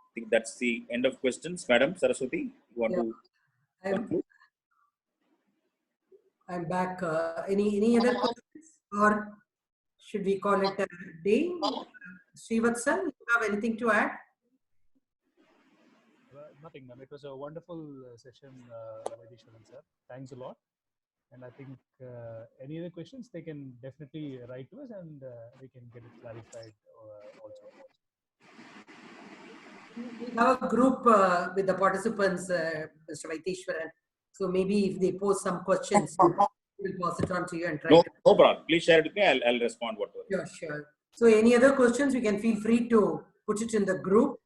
I think that's the end of questions. Madam Saraswati, you want to conclude? I'm back. Any other questions, or should we call it a day? Srivatsan, you have anything to add? Nothing, ma'am. It was a wonderful session, Vaitheeswaran sir. Thanks a lot. And I think any other questions, they can definitely write to us and we can get it clarified also. We have a group with the participants, Mr. Vaitheeswaran. So maybe if they pose some questions, we'll pass it on to you and try. No problem. Please share it with me. I'll respond whatever. Sure, sure. So any other questions, you can feel free to put it in the group.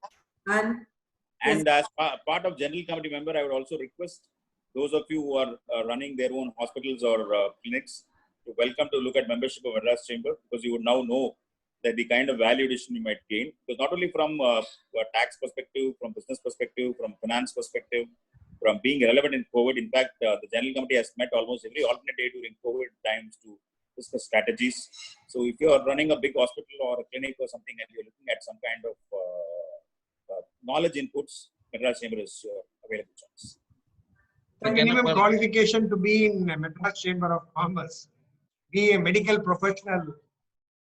And as part of general committee member, I would also request those of you who are running their own hospitals or clinics to welcome to look at membership of Madras Chamber, because you would now know that the kind of value addition you might gain, because not only from a tax perspective, from business perspective, from finance perspective, from being relevant in COVID. In fact, the general committee has met almost every alternate day during COVID times to discuss strategies. So if you are running a big hospital or a clinic or something and you're looking at some kind of knowledge inputs, Madras Chamber is available choice. The minimum qualification to be in Madras Chamber of Commerce, be a medical professional.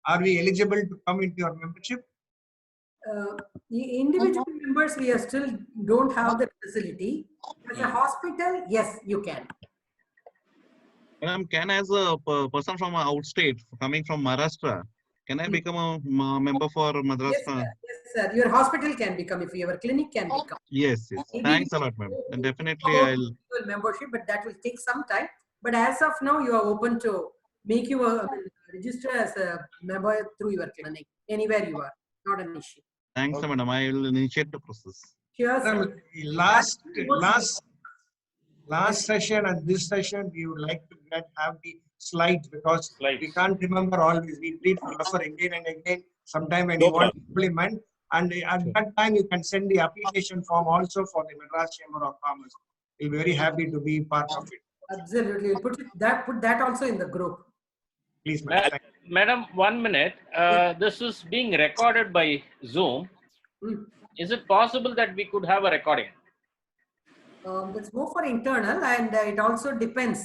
Are we eligible to come into your membership? Individual members, we are still don't have the facility. As a hospital, yes, you can. Can as a person from outstate coming from Maharashtra, can I become a member for Madras? Yes, sir. Yes, sir. Your hospital can become, if your clinic can become. Yes, yes. Maybe Thanks a lot, ma'am. And definitely I'll membership, but that will take some time. But as of now, you are open to make you register as a member through your clinic, anywhere you are. Not an issue. Thanks, madam. I will initiate the process. Sure, Last session and this session, we would like to have the slides, because we can't remember always. We read refer again and again. Sometime when you want to implement, and at that time you can send the application form also for the Madras Chamber of Commerce. We'll be very happy to be part of it. Absolutely. Put that also in the group. Please, madam. Madam, 1 minute. This is being recorded by Zoom. Is it possible that we could have a recording? It's more for internal, and it also depends.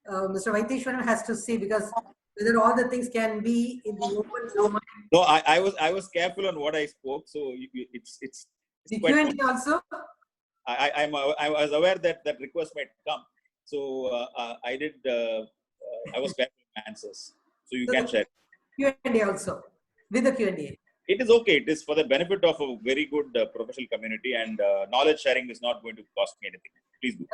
Mr. Vaitheeswaran has to see, because whether all the things can be in the open domain. No, I was careful on what I spoke, so it's the Q&A also. I was aware that that request might come, so I was careful in my answers. So you can share Q&A also with the Q&A. It is okay. It is for the benefit of a very good professional community, and knowledge sharing is not going to cost me anything. Please do.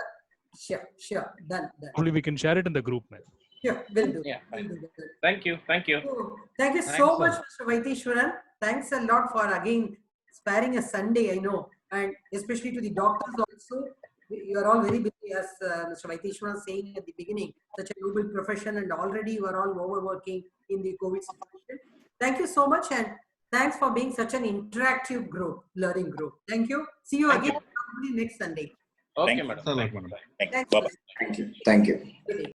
Sure. Done. Only we can share it in the group, man. Sure, will do. Yeah. We'll do Thank you. Thank you so much, Mr. Vaitheeswaran. Thanks a lot for again sparing a Sunday, I know, and especially to the doctors also. You are all very busy, as Mr. Vaitheeswaran saying at the beginning, such a noble profession, and already you are all overworking in the COVID situation. Thank you so much, and thanks for being such an interactive group, learning group. Thank you. See you again next Sunday. Okay, madam. madam. Thank you. Bye-bye. Thank you. Thank you. Good day.